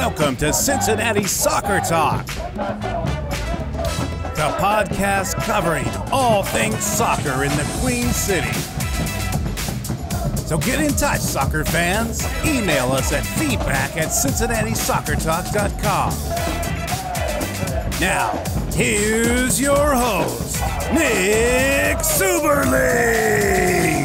Welcome to Cincinnati Soccer Talk, the podcast covering all things soccer in the Queen City. So get in touch, soccer fans. Email us at feedback@cincinnati-soccertalk.com. Now, here's your host, Nick Suberly.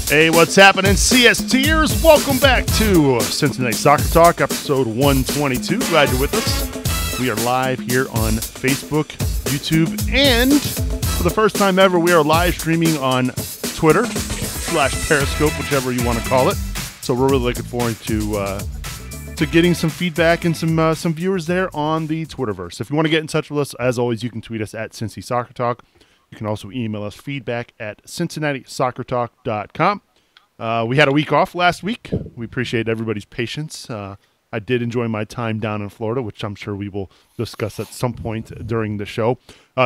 Hey, what's happening, CSTers? Welcome back to Cincinnati Soccer Talk, episode 122. Glad you're with us. We are live here on Facebook, YouTube, and for the first time ever, we are live streaming on Twitter / Periscope, whichever you want to call it. So we're really looking forward to getting some feedback and some viewers there on the Twitterverse. If you want to get in touch with us, as always, you can tweet us at Cincy Soccer Talk. You can also email us feedback at CincinnatiSoccerTalk.com. We had a week off last week. We appreciate everybody's patience. I did enjoy my time down in Florida, which I'm sure we will discuss at some point during the show.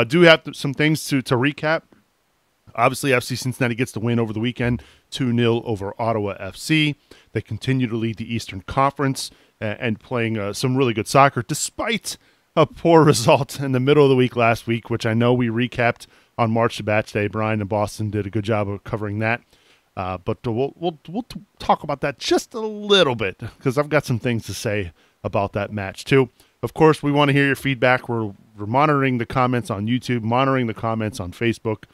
Do have some things to recap. Obviously, FC Cincinnati gets the win over the weekend, 2-0 over Ottawa FC. They continue to lead the Eastern Conference and playing some really good soccer, despite a poor result in the middle of the week last week, which I know we recapped on March to Batch Day. Brian and Boston did a good job of covering that. But we'll talk about that just a little bit, because I've got some things to say about that match too. Of course, we want to hear your feedback. We're monitoring the comments on YouTube, monitoring the comments on Facebook,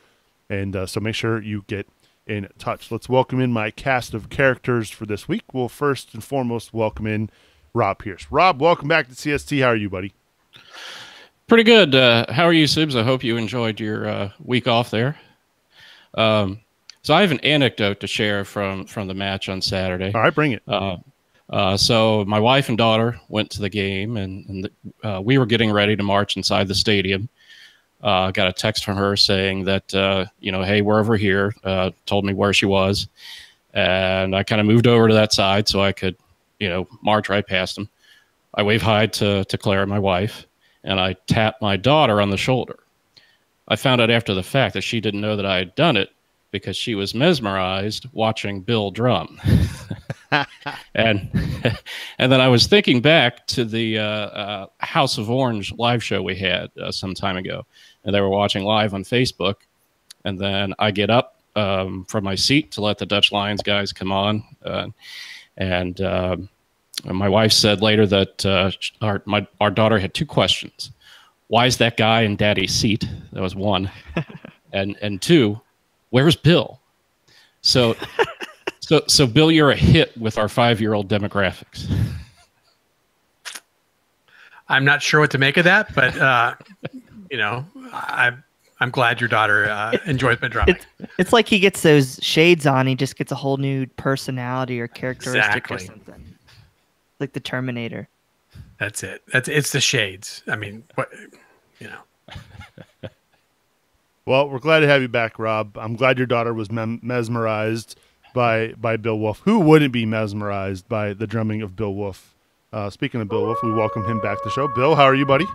and so make sure you get in touch. Let's welcome in my cast of characters for this week. We'll first and foremost welcome in Rob Pierce. Rob, welcome back to CST. How are you, buddy? Pretty good. How are you, Subs? I hope you enjoyed your week off there. So I have an anecdote to share from the match on Saturday. All right, bring it. So my wife and daughter went to the game, and we were getting ready to march inside the stadium. Got a text from her saying that, hey, we're over here, told me where she was. And I kind of moved over to that side so I could, march right past them. I waved hi to Claire, my wife, and I tapped my daughter on the shoulder. I found out after the fact that she didn't know that I had done it because she was mesmerized watching Bill drum. and then I was thinking back to the House of Orange live show we had some time ago, and they were watching live on Facebook. And then I get up from my seat to let the Dutch Lions guys come on, and my wife said later that our daughter had two questions. Why is that guy in Daddy's seat? That was one. and two, where's Bill? So Bill, you're a hit with our 5-year-old demographics. I'm not sure what to make of that, but I'm glad your daughter enjoys my drumming. It's like he gets those shades on. He just gets a whole new personality or characteristic or something. Like the Terminator. That's it. It's the shades. I mean, Well, we're glad to have you back, Rob. I'm glad your daughter was mesmerized by Bill Wolf. Who wouldn't be mesmerized by the drumming of Bill Wolf? Speaking of Bill Wolf, we welcome him back to the show. Bill, how are you, buddy?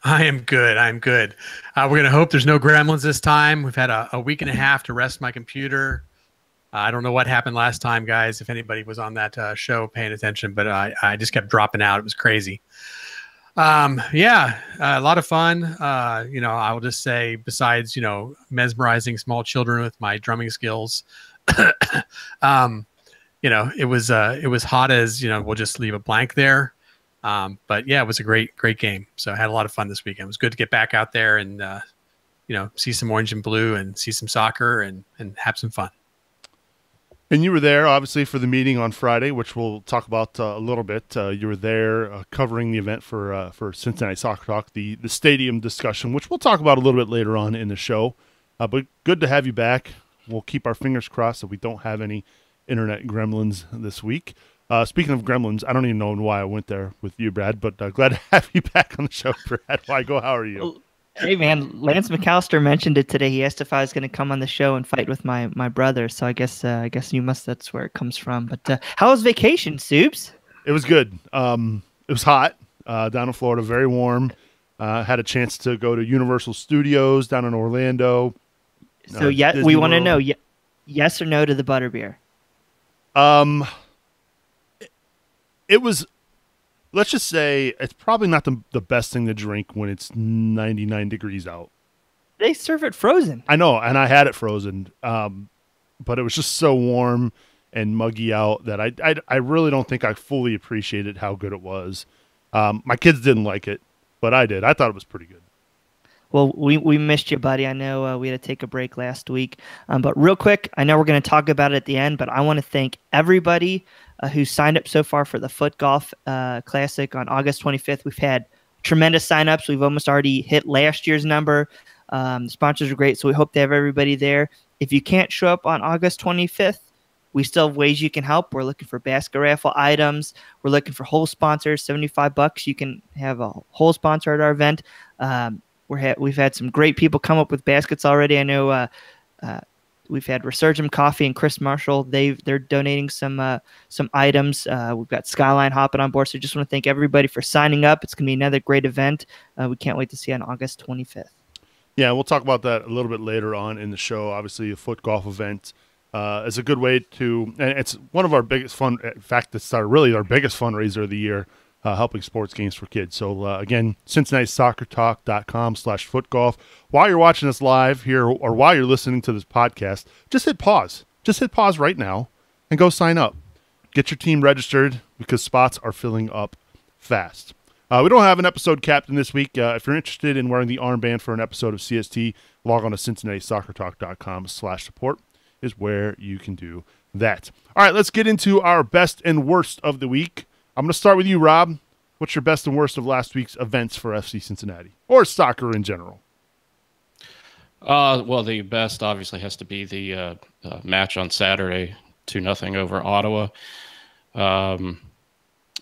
I am good. We're going to hope there's no gremlins this time. We've had a week and a half to rest my computer. I don't know what happened last time, guys, if anybody was on that show paying attention, but I just kept dropping out. It was crazy. A lot of fun. I will just say, besides, mesmerizing small children with my drumming skills, it was hot as, we'll just leave a blank there. But yeah, it was a great game. So I had a lot of fun this weekend. It was good to get back out there and, see some orange and blue and see some soccer and have some fun. And you were there, obviously, for the meeting on Friday, which we'll talk about a little bit. You were there covering the event for Cincinnati Soccer Talk, the stadium discussion, which we'll talk about a little bit later on in the show. But good to have you back. We'll keep our fingers crossed that we don't have any internet gremlins this week. Speaking of gremlins, I don't even know why I went there with you, Brad, but glad to have you back on the show, Brad. Weigel, how are you? Hey, man, Lance McAllister mentioned it today. He asked if I was going to come on the show and fight with my brother. So I guess that's where it comes from. But how was vacation, Soups? It was good. It was hot down in Florida, very warm. Had a chance to go to Universal Studios down in Orlando. So we want to know, yes or no to the butterbeer? It was, let's just say, it's probably not the best thing to drink when it's 99 degrees out. They serve it frozen. I know, and I had it frozen, but it was just so warm and muggy out that I really don't think I fully appreciated how good it was. My kids didn't like it, but I did. I thought it was pretty good. Well, we missed you, buddy. I know we had to take a break last week. But real quick, I know we're going to talk about it at the end, but I want to thank everybody who signed up so far for the Foot Golf Classic on August 25th. We've had tremendous signups. We've almost already hit last year's number. The sponsors are great, so we hope to have everybody there. If you can't show up on August 25th, we still have ways you can help. We're looking for basket raffle items. We're looking for hole sponsors, $75. You can have a hole sponsor at our event. We've had some great people come up with baskets already. I know we've had Resurgam Coffee and Chris Marshall. They're donating some items. We've got Skyline hopping on board. So just want to thank everybody for signing up. It's going to be another great event. We can't wait to see you on August 25th. Yeah, we'll talk about that a little bit later on in the show. Obviously, a foot golf event is a good way to, and it's one of our biggest fun. In fact, it's really our biggest fundraiser of the year. Helping sports games for kids. So again, CincinnatiSoccerTalk.com/footgolf. While you're watching us live here or while you're listening to this podcast, just hit pause. Just hit pause right now and go sign up. Get your team registered because spots are filling up fast. We don't have an episode captain this week. If you're interested in wearing the armband for an episode of CST, log on to CincinnatiSoccerTalk.com/support is where you can do that. All right, let's get into our best and worst of the week. I'm going to start with you, Rob. What's your best and worst of last week's events for FC Cincinnati or soccer in general? Well, the best obviously has to be the match on Saturday, 2-0 over Ottawa. It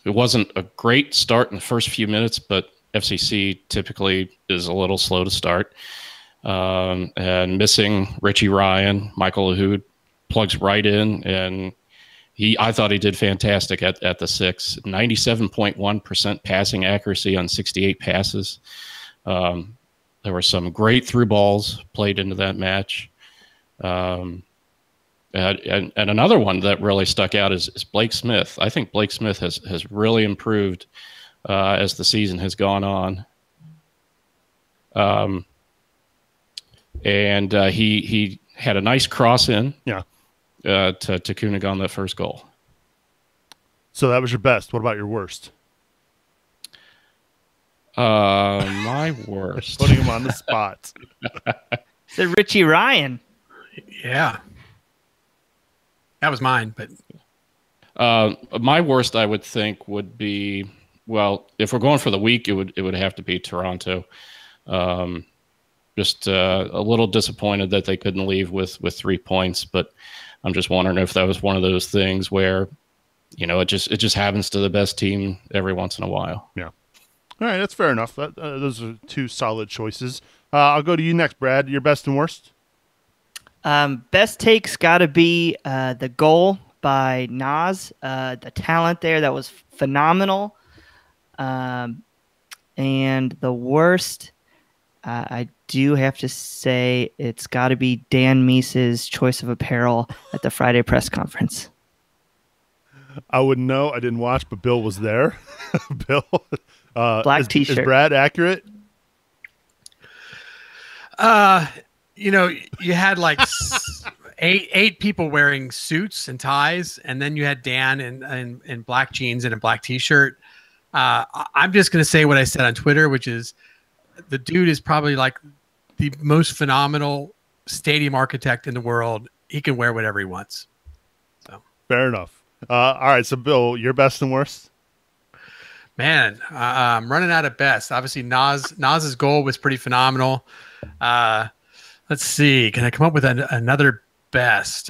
wasn't a great start in the first few minutes, but FCC typically is a little slow to start. And missing Richie Ryan, Michael Lahoud plugs right in, and I thought he did fantastic at the 6. 97.1% passing accuracy on 68 passes. There were some great through balls played into that match. And another one that really stuck out is Blake Smith. I think Blake Smith has really improved as the season has gone on. And he had a nice cross in. Yeah. To Koenig on that first goal. So that was your best. What about your worst? My worst. Putting him on the spot. So Richie Ryan. Yeah. That was mine, but my worst, I would think, would be, well, if we're going for the week, it would have to be Toronto. Just a little disappointed that they couldn't leave with 3 points, but I'm just wondering if that was one of those things where, it just happens to the best team every once in a while. Yeah. All right, that's fair enough. Those are two solid choices. I'll go to you next, Brad. Your best and worst? Best take's got to be the goal by Nas. The talent there, that was phenomenal. And the worst, I do have to say it's got to be Dan Meese's choice of apparel at the Friday press conference. I wouldn't know. I didn't watch, but Bill was there. Bill, black T-shirt. Is Brad accurate? You had like eight people wearing suits and ties, and then you had Dan in black jeans and a black T-shirt. I'm just going to say what I said on Twitter, which is the dude is probably like the most phenomenal stadium architect in the world. He can wear whatever he wants. So fair enough. All right. So Bill, your best and worst? Man, I'm running out of best. Obviously Nas's goal was pretty phenomenal. Let's see. Can I come up with another best?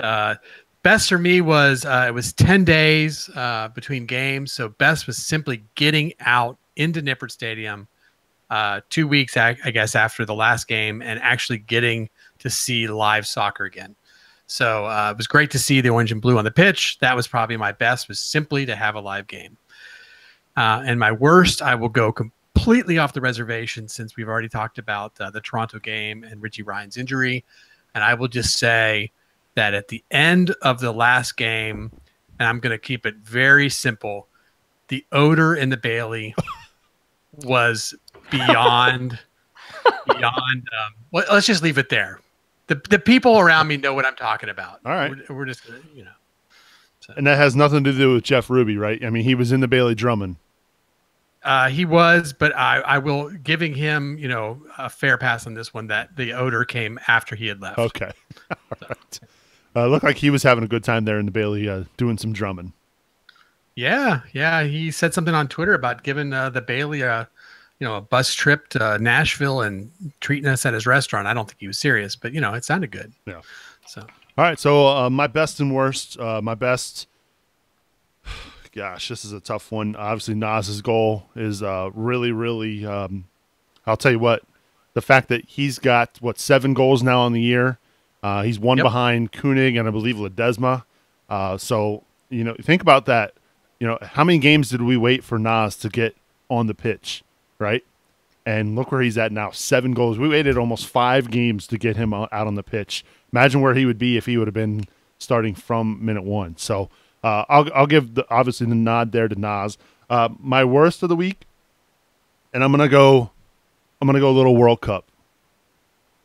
Best for me was it was 10 days between games. So best was simply getting out into Nippert Stadium 2 weeks, I guess, after the last game and actually getting to see live soccer again. So it was great to see the orange and blue on the pitch. That was probably my best, was simply to have a live game. And my worst, I will go completely off the reservation since we've already talked about the Toronto game and Richie Ryan's injury. And I will just say that at the end of the last game, and I'm going to keep it very simple, the odor in the Bailey was beyond. Well, let's just leave it there. The people around me know what I'm talking about. All right. We're just, So. And that has nothing to do with Jeff Ruby, right? I mean, he was in the Bailey drumming. He was, but I will giving him, a fair pass on this one that the odor came after he had left. Okay. All right. Looked like he was having a good time there in the Bailey doing some drumming. Yeah. He said something on Twitter about giving the Bailey a bus trip to Nashville and treating us at his restaurant. I don't think he was serious, but it sounded good. Yeah. So. All right. So my best and worst, my best. Gosh, this is a tough one. Obviously, Nas's goal is really, really. I'll tell you what, the fact that he's got 7 goals now on the year. He's one behind Koenig and I believe Ledesma. So think about that. How many games did we wait for Nas to get on the pitch, right? And look where he's at now, 7 goals. We waited almost 5 games to get him out on the pitch. Imagine where he would be if he would have been starting from minute 1. So. I'll give obviously the nod there to Nas. My worst of the week, and I'm gonna go a little World Cup.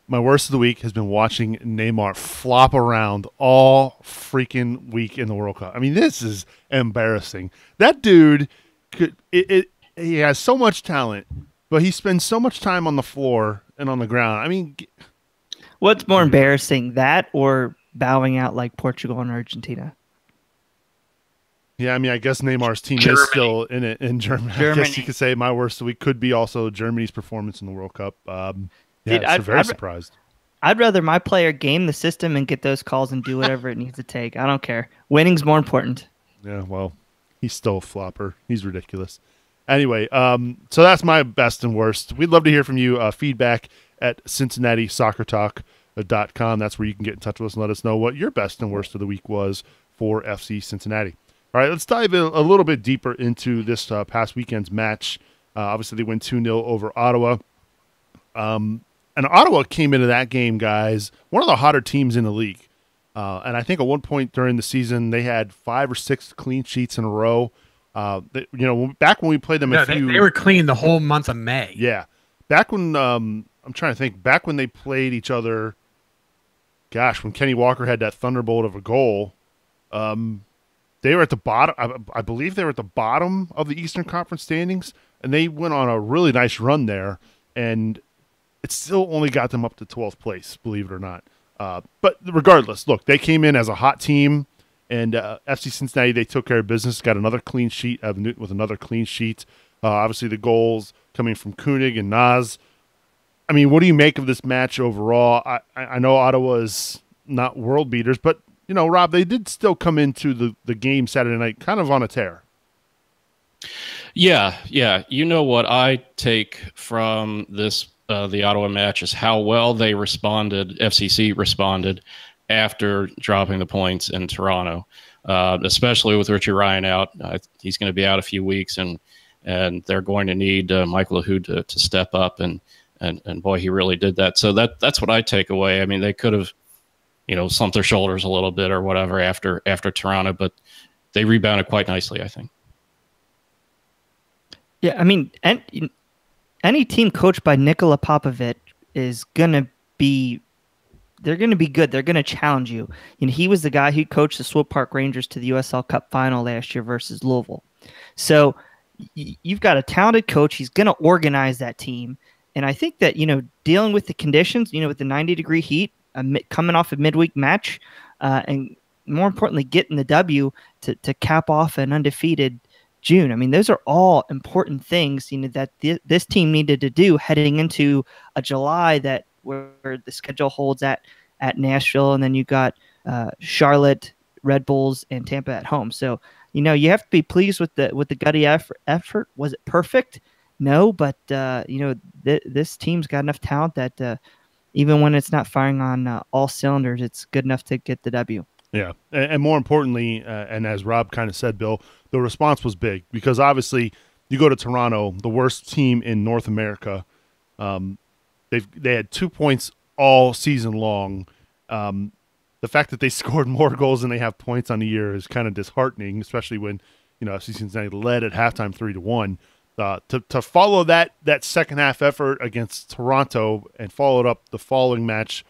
My worst of the week has been watching Neymar flop around all freaking week in the World Cup. I mean, this is embarrassing. That dude he has so much talent, but he spends so much time on the floor and on the ground. I mean, what's more embarrassing, that or bowing out like Portugal and Argentina? Yeah, I mean, I guess Neymar's team is still in it in Germany. I guess you could say my worst of the week could be also Germany's performance in the World Cup. Dude, I'm very surprised. I'd rather my player game the system and get those calls and do whatever it needs to take. I don't care. Winning's more important. Yeah, well, he's still a flopper. He's ridiculous. Anyway, so that's my best and worst. We'd love to hear from you. Feedback at CincinnatiSoccerTalk.com. That's where you can get in touch with us and let us know what your best and worst of the week was for FC Cincinnati. All right, let's dive in a little bit deeper into this past weekend's match. Obviously, they went 2-0 over Ottawa. And Ottawa came into that game, guys, one of the hotter teams in the league. And I think at one point during the season, they had 5 or 6 clean sheets in a row. Back when we played them they were clean the whole month of May. Yeah. Back when, I'm trying to think, back when they played each other, gosh, when Kenny Walker had that thunderbolt of a goal, they were at the bottom. I believe they were at the bottom of the Eastern Conference standings, and they went on a really nice run there, and it still only got them up to 12th place, believe it or not. But regardless, look, they came in as a hot team, and FC Cincinnati, they took care of business, got another clean sheet, Newton with another clean sheet. Obviously, the goals coming from Koenig and Nas. I mean, what do you make of this match overall? I know Ottawa is not world beaters, but Rob, they did still come into the game Saturday night kind of on a tear. Yeah. You know what I take from this the Ottawa match is how well they responded. FCC responded after dropping the points in Toronto, especially with Richie Ryan out. He's going to be out a few weeks, and they're going to need Michael Lahoud to step up, and boy, he really did that. So that's what I take away. I mean, they could have slumped their shoulders a little bit or whatever after Toronto, but they rebounded quite nicely, I think. Yeah, I mean, any team coached by Nikola Popovic is going to be they're going to be good. They're going to challenge you. He was the guy who coached the Swope Park Rangers to the USL Cup final last year versus Louisville. So you've got a talented coach. He's going to organize that team. And I think that, dealing with the conditions, with the 90-degree heat, coming off a midweek match, and more importantly, getting the W to cap off an undefeated June. I mean, those are all important things, that this team needed to do heading into a July where the schedule holds at Nashville, and then you got Charlotte, Red Bulls, and Tampa at home. So, you have to be pleased with the gutty effort. Was it perfect? No, but this team's got enough talent that even when it's not firing on all cylinders, it's good enough to get the W. Yeah, and more importantly, and as Rob kind of said, Bill, the response was big because obviously you go to Toronto, the worst team in North America. They had 2 points all season long. The fact that they scored more goals than they have points on the year is kind of disheartening, especially when FC Cincinnati led at halftime 3-1. To follow that second half effort against Toronto and followed up the following match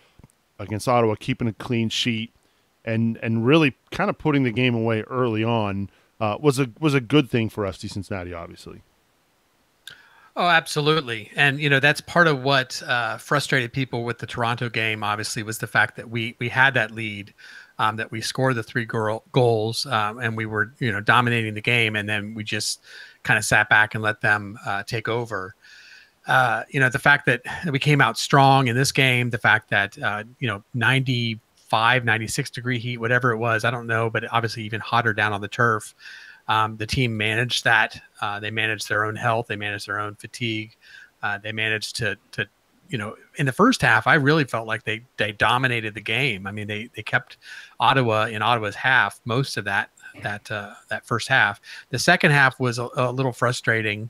against Ottawa, keeping a clean sheet and really kind of putting the game away early on was a good thing for FC Cincinnati, obviously. Oh, absolutely. And, that's part of what frustrated people with the Toronto game, obviously, was the fact that we had that lead, that we scored the 3 goals, and we were, dominating the game. And then we just kind of sat back and let them take over. The fact that we came out strong in this game, the fact that, 95, 96-degree heat, whatever it was, I don't know, but obviously even hotter down on the turf. The team managed that. They managed their own health. They managed their own fatigue. They managed to in the first half, I really felt like they dominated the game. I mean, they kept Ottawa in Ottawa's half most of that first half. The second half was a little frustrating,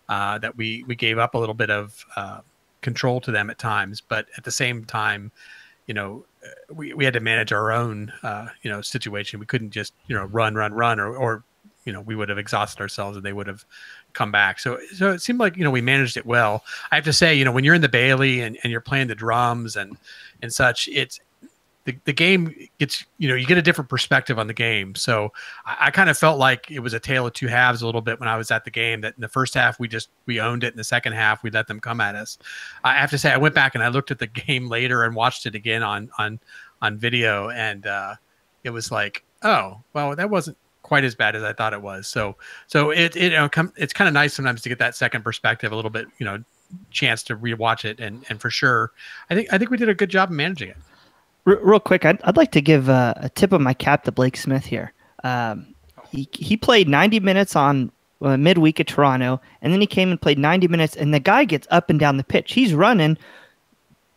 that we gave up a little bit of control to them at times, but at the same time, we had to manage our own situation. We couldn't just run or we would have exhausted ourselves and they would have come back. So it seemed like, we managed it well. I have to say, when you're in the Bailey and you're playing the drums and such, it's the game gets, you get a different perspective on the game. So I kind of felt like it was a tale of two halves a little bit when I was at the game, that in the first half, we owned it. In the second half, we let them come at us. I have to say, I went back and I looked at the game later and watched it again on video. And it was like, oh, well, that wasn't quite as bad as I thought it was. So it's kind of nice sometimes to get that second perspective, a little bit, chance to rewatch it. And for sure, I think we did a good job of managing it. Real quick, I'd like to give a tip of my cap to Blake Smith here. He played 90 minutes on midweek at Toronto, and then he came and played 90 minutes, and the guy gets up and down the pitch. He's running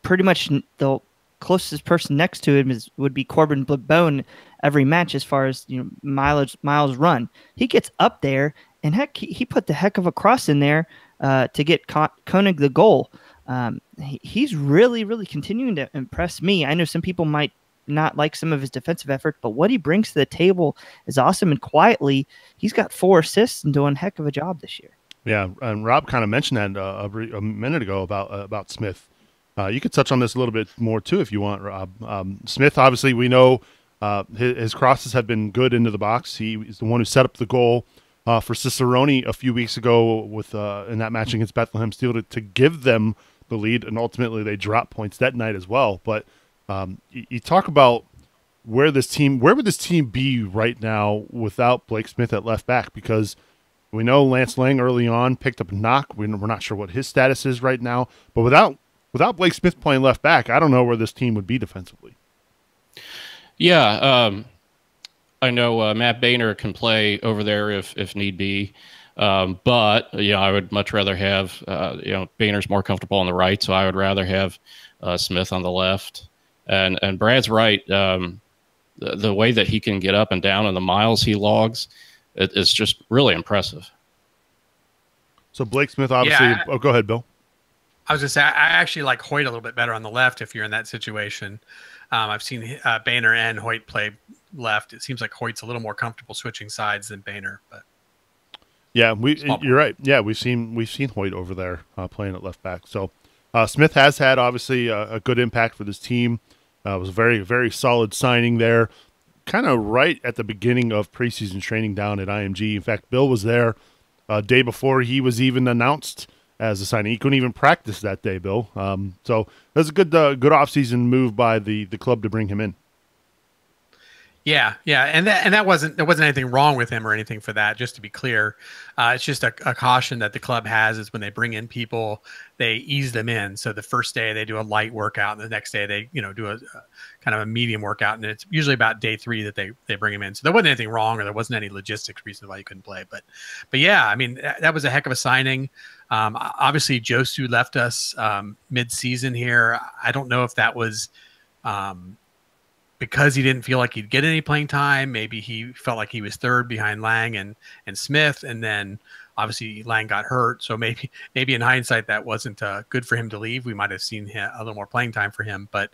pretty much the closest person next to him would be Corbin Bone every match as far as miles run. He gets up there, and heck, he put the heck of a cross in there to get Koenig the goal. He's really, really continuing to impress me. I know some people might not like some of his defensive effort, but what he brings to the table is awesome. And quietly, he's got 4 assists and doing a heck of a job this year. Yeah, and Rob kind of mentioned that a minute ago about Smith. You could touch on this a little bit more too if you want, Rob. Smith, obviously, we know his crosses have been good into the box. He's the one who set up the goal for Cicerone a few weeks ago with in that match against Bethlehem Steel to give them the lead, and ultimately they dropped points that night as well. But you talk about where would this team be right now without Blake Smith at left back? Because we know Lance Lang early on picked up a knock. We're not sure what his status is right now, but without Blake Smith playing left back, I don't know where this team would be defensively. Yeah, I know Matt Boehner can play over there if need be. But I would much rather have Boehner's more comfortable on the right, so I would rather have Smith on the left. And Brad's right. The way that he can get up and down and the miles he logs, it's just really impressive. So Blake Smith, obviously. Yeah, go ahead, Bill. I was going to say, I actually like Hoyt a little bit better on the left if you're in that situation. I've seen Boehner and Hoyt play left. It seems like Hoyt's a little more comfortable switching sides than Boehner, but. Yeah, you're right. Yeah, we've seen Hoyt over there playing at left back. So Smith has had obviously a good impact for this team. It was a very, very solid signing there, kind of right at the beginning of preseason training down at IMG. In fact, Bill was there day before he was even announced as a signing. He couldn't even practice that day, Bill. So it was a good offseason move by the club to bring him in. Yeah, and there wasn't anything wrong with him or anything for that. Just to be clear, it's just a caution that the club has is when they bring in people, they ease them in. So the first day they do a light workout, and the next day they do a kind of a medium workout, and it's usually about day 3 that they bring him in. So there wasn't anything wrong, or there wasn't any logistics reason why he couldn't play. But yeah, I mean that was a heck of a signing. Obviously, Josu left us mid-season here. I don't know if that was. Because he didn't feel like he'd get any playing time. Maybe he felt like he was third behind Lang and Smith, and then obviously Lang got hurt. So maybe in hindsight that wasn't good for him to leave. We might have seen a little more playing time for him, but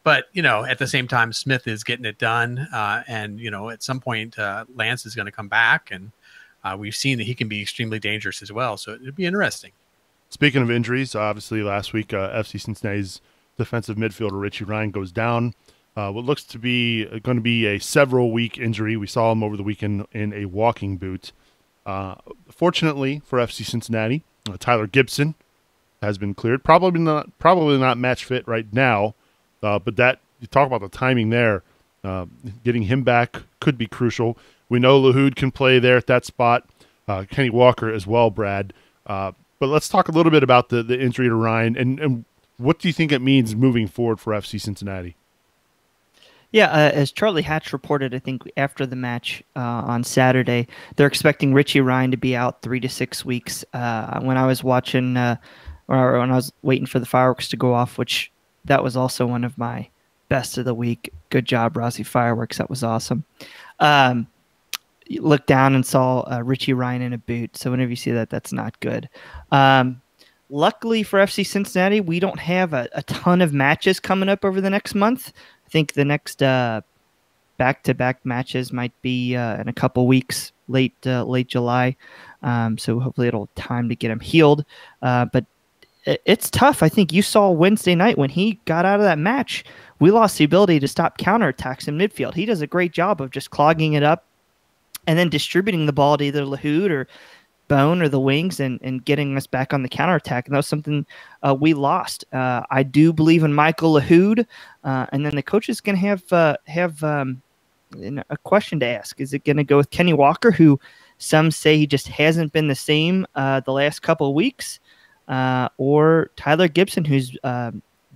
at the same time, Smith is getting it done, and at some point Lance is going to come back, and we've seen that he can be extremely dangerous as well. So it'd be interesting. Speaking of injuries, obviously last week FC Cincinnati's defensive midfielder Richie Ryan goes down. What looks to be going to be a several-week injury. We saw him over the weekend in a walking boot. Fortunately for FC Cincinnati, Tyler Gibson has been cleared. Probably not match fit right now, but that you talk about the timing there. Getting him back could be crucial. We know Lahoud can play there at that spot. Kenny Walker as well, Brad. But let's talk a little bit about the injury to Ryan and what do you think it means moving forward for FC Cincinnati? Yeah, as Charlie Hatch reported, I think after the match on Saturday, they're expecting Richie Ryan to be out 3 to 6 weeks. When I was watching, or when I was waiting for the fireworks to go off, which that was also one of my best of the week. Good job, Rossi Fireworks. That was awesome. Looked down and saw Richie Ryan in a boot. So whenever you see that, that's not good. Luckily for FC Cincinnati, we don't have a ton of matches coming up over the next month. I think the next back-to-back matches might be in a couple weeks, late July. So hopefully it'll time to get him healed. But it's tough. I think you saw Wednesday night when he got out of that match, we lost the ability to stop counterattacks in midfield. He does a great job of just clogging it up and then distributing the ball to either Lahoud or Bone or the wings and getting us back on the counterattack. And that was something we lost. I do believe in Michael Lahoud. And then the coach is going to have a question to ask. Is it going to go with Kenny Walker, who some say he just hasn't been the same the last couple of weeks, or Tyler Gibson, who's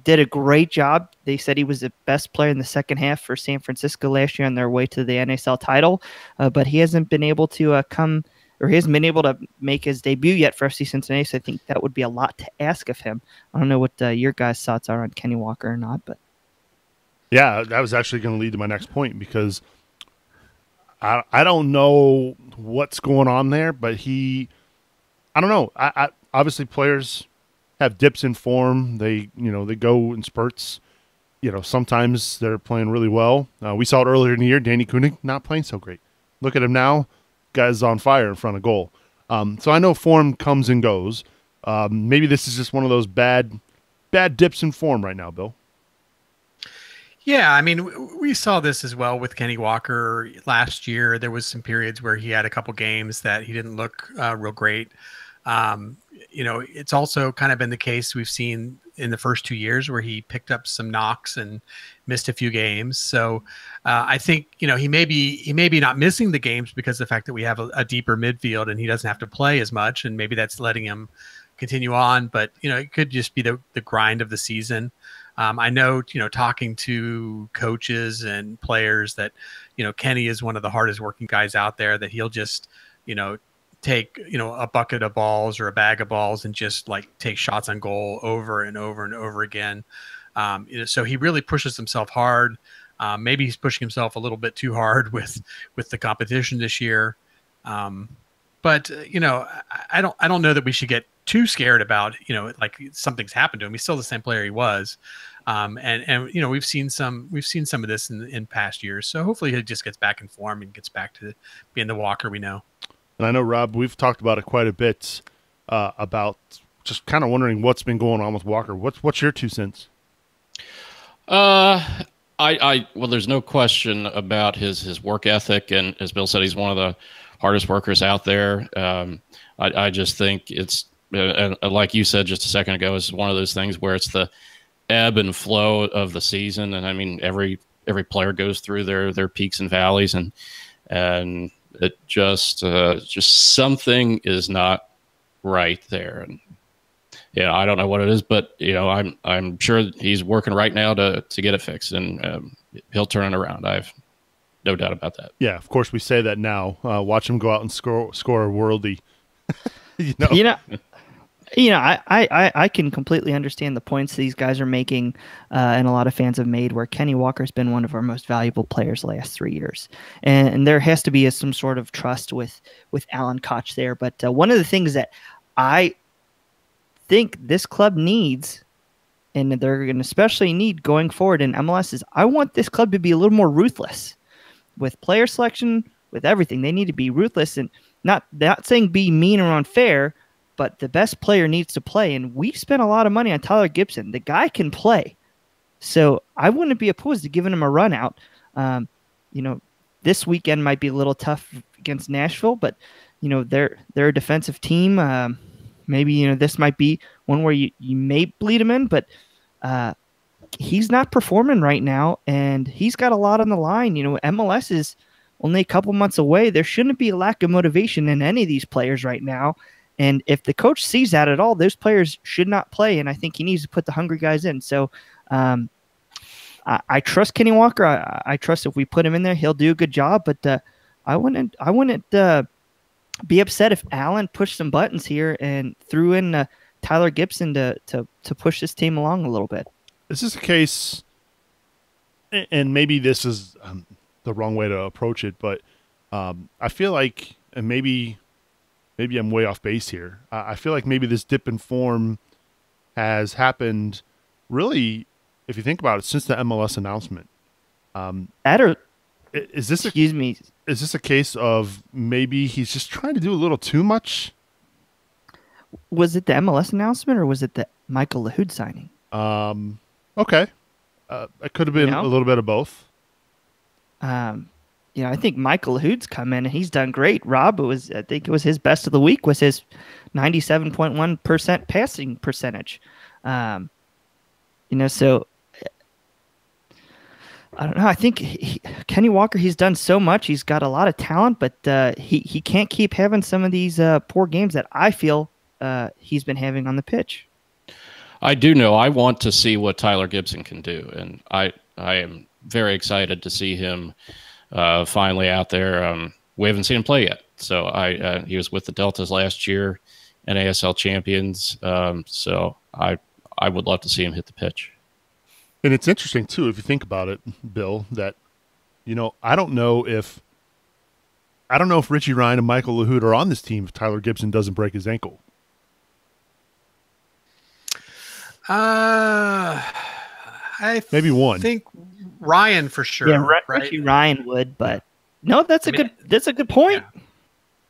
did a great job. They said he was the best player in the second half for San Francisco last year on their way to the NSL title, but he hasn't been able to he hasn't been able to make his debut yet for FC Cincinnati, so I think that would be a lot to ask of him. I don't know what your guys' thoughts are on Kenny Walker or not, but yeah, that was actually going to lead to my next point because I don't know what's going on there, but I don't know. I obviously players have dips in form. They go in spurts. Sometimes they're playing really well. We saw it earlier in the year. Danny Koenig not playing so great. Look at him now. Guy's on fire in front of goal. So I know form comes and goes. Maybe this is just one of those bad dips in form right now, Bill. Yeah, I mean, we saw this as well with Kenny Walker last year. There was some periods where he had a couple games that he didn't look real great. It's also kind of been the case we've seen in the first 2 years where he picked up some knocks and missed a few games. So I think, he may be not missing the games because of the fact that we have a deeper midfield and he doesn't have to play as much. And maybe that's letting him continue on, but it could just be the grind of the season. I know, talking to coaches and players that, Kenny is one of the hardest working guys out there, that he'll just, take a bucket of balls or a bag of balls and just like take shots on goal over and over and over again. So he really pushes himself hard. Maybe he's pushing himself a little bit too hard with the competition this year. But I don't know that we should get too scared about like something's happened to him. He's still the same player he was. And we've seen some of this in past years. So hopefully he just gets back in form and gets back to being the Walker we know. And I know, Rob, we've talked about it quite a bit, about just kind of wondering what's been going on with Walker. What's your 2 cents? Well, there's no question about his work ethic, and as Bill said, he's one of the hardest workers out there. I just think it's like you said just a second ago, it's one of those things where it's the ebb and flow of the season, and I mean every player goes through their peaks and valleys, and it just something is not right there. And I don't know what it is, but I'm sure he's working right now to get it fixed, and he'll turn it around. I've no doubt about that. Yeah, of course we say that now. Watch him go out and score a worldie. I can completely understand the points these guys are making, and a lot of fans have made, where Kenny Walker's been one of our most valuable players the last 3 years. And there has to be some sort of trust with Alan Koch there. But one of the things that I think this club needs, and they're going to especially need going forward in MLS, is I want this club to be a little more ruthless with player selection, with everything. They need to be ruthless. And not saying be mean or unfair, but the best player needs to play. And we spent a lot of money on Tyler Gibson. The guy can play. So I wouldn't be opposed to giving him a run out. This weekend might be a little tough against Nashville, but they're a defensive team. Maybe this might be one where you may bleed him in, but he's not performing right now, and he's got a lot on the line. MLS is only a couple months away. There shouldn't be a lack of motivation in any of these players right now. And if the coach sees that at all, those players should not play. And I think he needs to put the hungry guys in. So I trust Kenny Walker. I trust if we put him in there, he'll do a good job. But I wouldn't be upset if Allen pushed some buttons here and threw in Tyler Gibson to push this team along a little bit. Is this a case, and maybe this is the wrong way to approach it, but I feel like, and maybe I'm way off base here. I feel like maybe this dip in form has happened really, if you think about it, since the MLS announcement. Is this a case of maybe he's just trying to do a little too much? Was it the MLS announcement or was it the Michael Lahoud signing? Okay. It could have been a little bit of both. I think Michael Lahoud's come in and he's done great. Rob, I think it was his best of the week, was his 97.1% passing percentage. So I don't know. I think Kenny Walker, he's done so much. He's got a lot of talent, but he can't keep having some of these poor games that I feel he's been having on the pitch. I do know. I want to see what Tyler Gibson can do, and I am very excited to see him finally out there. We haven't seen him play yet. So he was with the Deltas last year, NASL champions. So I would love to see him hit the pitch. And it's interesting too, if you think about it, Bill, that, I don't know if Richie Ryan and Michael Lahoud are on this team if Tyler Gibson doesn't break his ankle. Maybe one. I think Ryan for sure. Yeah, Richie Ryan would, but no, that's a good point.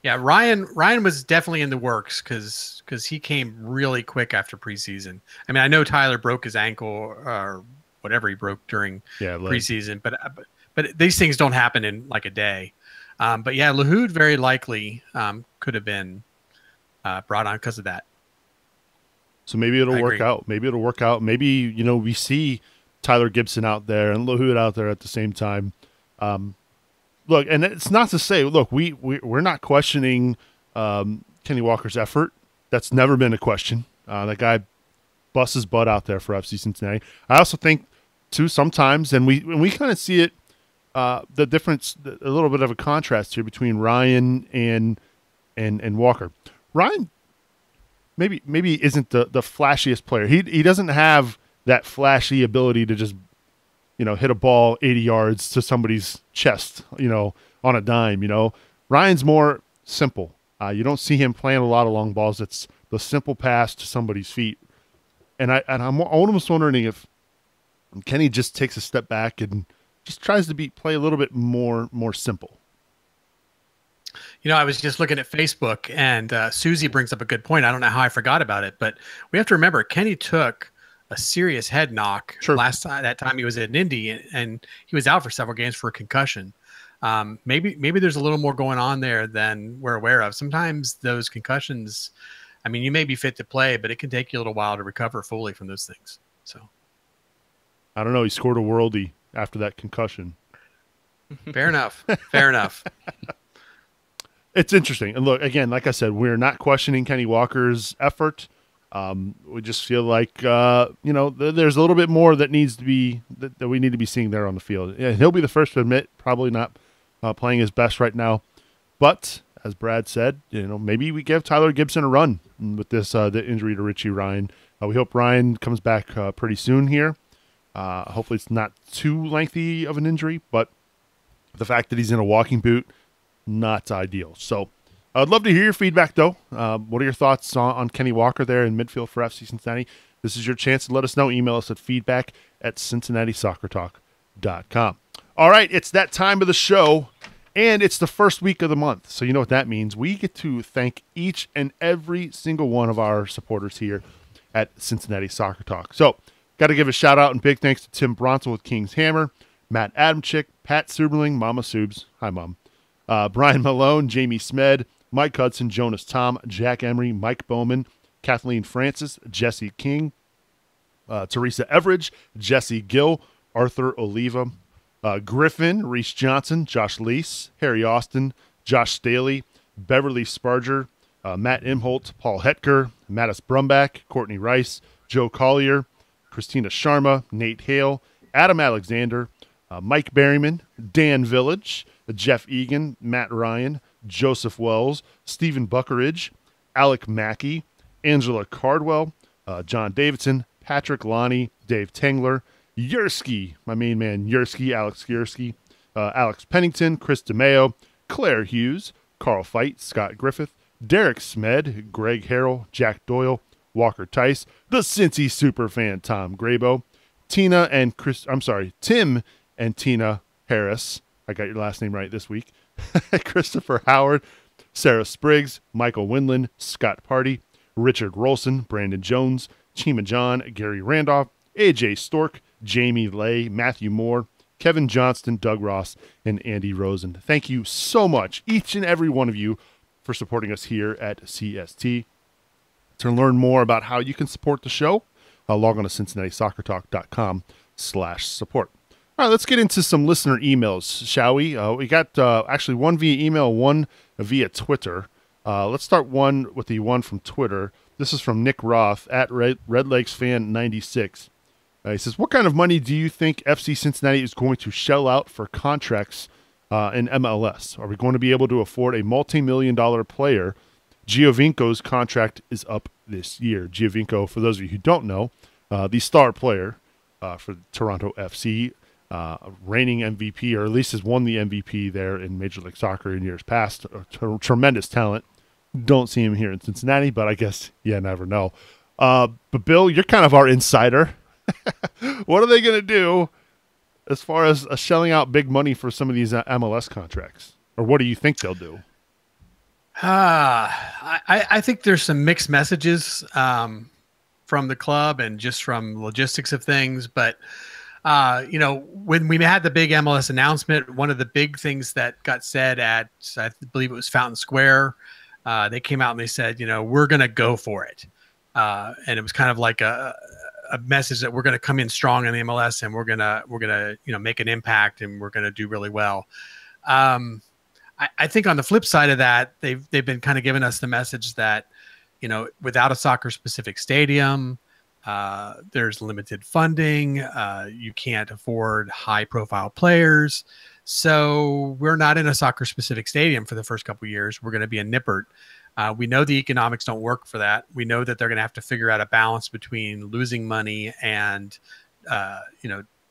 Yeah, Ryan was definitely in the works because he came really quick after preseason. I mean, I know Tyler broke his ankle or whatever he broke during preseason, but these things don't happen in like a day. But yeah, Lahoud very likely could have been brought on because of that. So maybe it'll work out. Maybe, we see Tyler Gibson out there and Lahoud out there at the same time. Look, and it's not to say, look, we're not questioning Kenny Walker's effort. That's never been a question. That guy busts his butt out there for FC Cincinnati. I also think, too, sometimes, and we kind of see it, the difference, a little bit of a contrast here between Ryan and Walker. Ryan maybe isn't the flashiest player. He doesn't have that flashy ability to just hit a ball 80 yards to somebody's chest, on a dime. Ryan's more simple. You don't see him playing a lot of long balls. It's the simple pass to somebody's feet. And I'm almost wondering if Kenny just takes a step back and just tries to play a little bit more simple. I was just looking at Facebook, and Susie brings up a good point. I don't know how I forgot about it, but we have to remember Kenny took a serious head knock that time he was at Indy, and he was out for several games for a concussion. Maybe there's a little more going on there than we're aware of. Sometimes those concussions, I mean, you may be fit to play, but it can take you a little while to recover fully from those things. So I don't know. He scored a worldie after that concussion. Fair enough. Fair enough. It's interesting. And look, again, like I said, we're not questioning Kenny Walker's effort. We just feel like, there's a little bit more that needs to be, that we need to be seeing there on the field. Yeah, he'll be the first to admit, probably not playing his best right now. But as Brad said, maybe we give Tyler Gibson a run with this, the injury to Richie Ryan. We hope Ryan comes back pretty soon here. Hopefully it's not too lengthy of an injury, but the fact that he's in a walking boot, not ideal. So I'd love to hear your feedback, though. What are your thoughts on Kenny Walker there in midfield for FC Cincinnati? This is your chance to let us know. Email us at feedback@cincinnati.soccertalk.com. All right, it's that time of the show. And it's the first week of the month. So you know what that means. We get to thank each and every single one of our supporters here at Cincinnati Soccer Talk. So got to give a shout out and big thanks to Tim Bronsel with King's Hammer, Matt Adamczyk, Pat Suberling, Mama Subes. Hi, Mom. Brian Malone, Jamie Smed, Mike Hudson, Jonas Tom, Jack Emery, Mike Bowman, Kathleen Francis, Jesse King, Teresa Everidge, Jesse Gill, Arthur Oliva, Griffin, Reese Johnson, Josh Leese, Harry Austin, Josh Staley, Beverly Sparger, Matt Imholt, Paul Hetker, Mattis Brumbach, Courtney Rice, Joe Collier, Christina Sharma, Nate Hale, Adam Alexander, Mike Berryman, Dan Village, Jeff Egan, Matt Ryan, Joseph Wells, Stephen Buckeridge, Alec Mackey, Angela Cardwell, John Davidson, Patrick Lonnie, Dave Tengler, Yursky, my main man Yursky, Alex Yursky, Alex Pennington, Chris DeMeo, Claire Hughes, Carl Feit, Scott Griffith, Derek Smed, Greg Harrell, Jack Doyle, Walker Tice, the Cincy superfan Tom Grabo, Tim and Tina Harris. I got your last name right this week. Christopher Howard, Sarah Spriggs, Michael Winland, Scott Party, Richard Rolson, Brandon Jones, Chima John, Gary Randolph, AJ Stork, Jamie Lay, Matthew Moore, Kevin Johnston, Doug Ross, and Andy Rosen. Thank you so much, each and every one of you, for supporting us here at CST. To learn more about how you can support the show, log on to CincinnatiSoccerTalk.com/support. All right, let's get into some listener emails, shall we? We got actually one via email, one via Twitter. Let's start with the one from Twitter. This is from Nick Roth at Red Lakes Fan 96. He says, what kind of money do you think FC Cincinnati is going to shell out for contracts in MLS? Are we going to be able to afford a multi-million-dollar player? Giovinco's contract is up this year. Giovinco, for those of you who don't know, the star player for Toronto FC, reigning MVP, or at least has won the MVP there in Major League Soccer in years past. Tremendous talent. Don't see him here in Cincinnati, but I guess you never know. But Bill, you're kind of our insider. What are they going to do as far as shelling out big money for some of these MLS contracts? Or what do you think they'll do? I think there's some mixed messages from the club and just from logistics of things. But, when we had the big MLS announcement, one of the big things that got said at, I believe it was Fountain Square, they came out and they said, we're going to go for it. And it was kind of like a message that we're going to come in strong in the MLS and we're going to make an impact and we're going to do really well. I think on the flip side of that, they've been kind of giving us the message that, without a soccer specific stadium, there's limited funding. You can't afford high profile players. So we're not in a soccer specific stadium for the first couple of years. We're going to be in Nippert. We know the economics don't work for that. We know that they're going to have to figure out a balance between losing money and,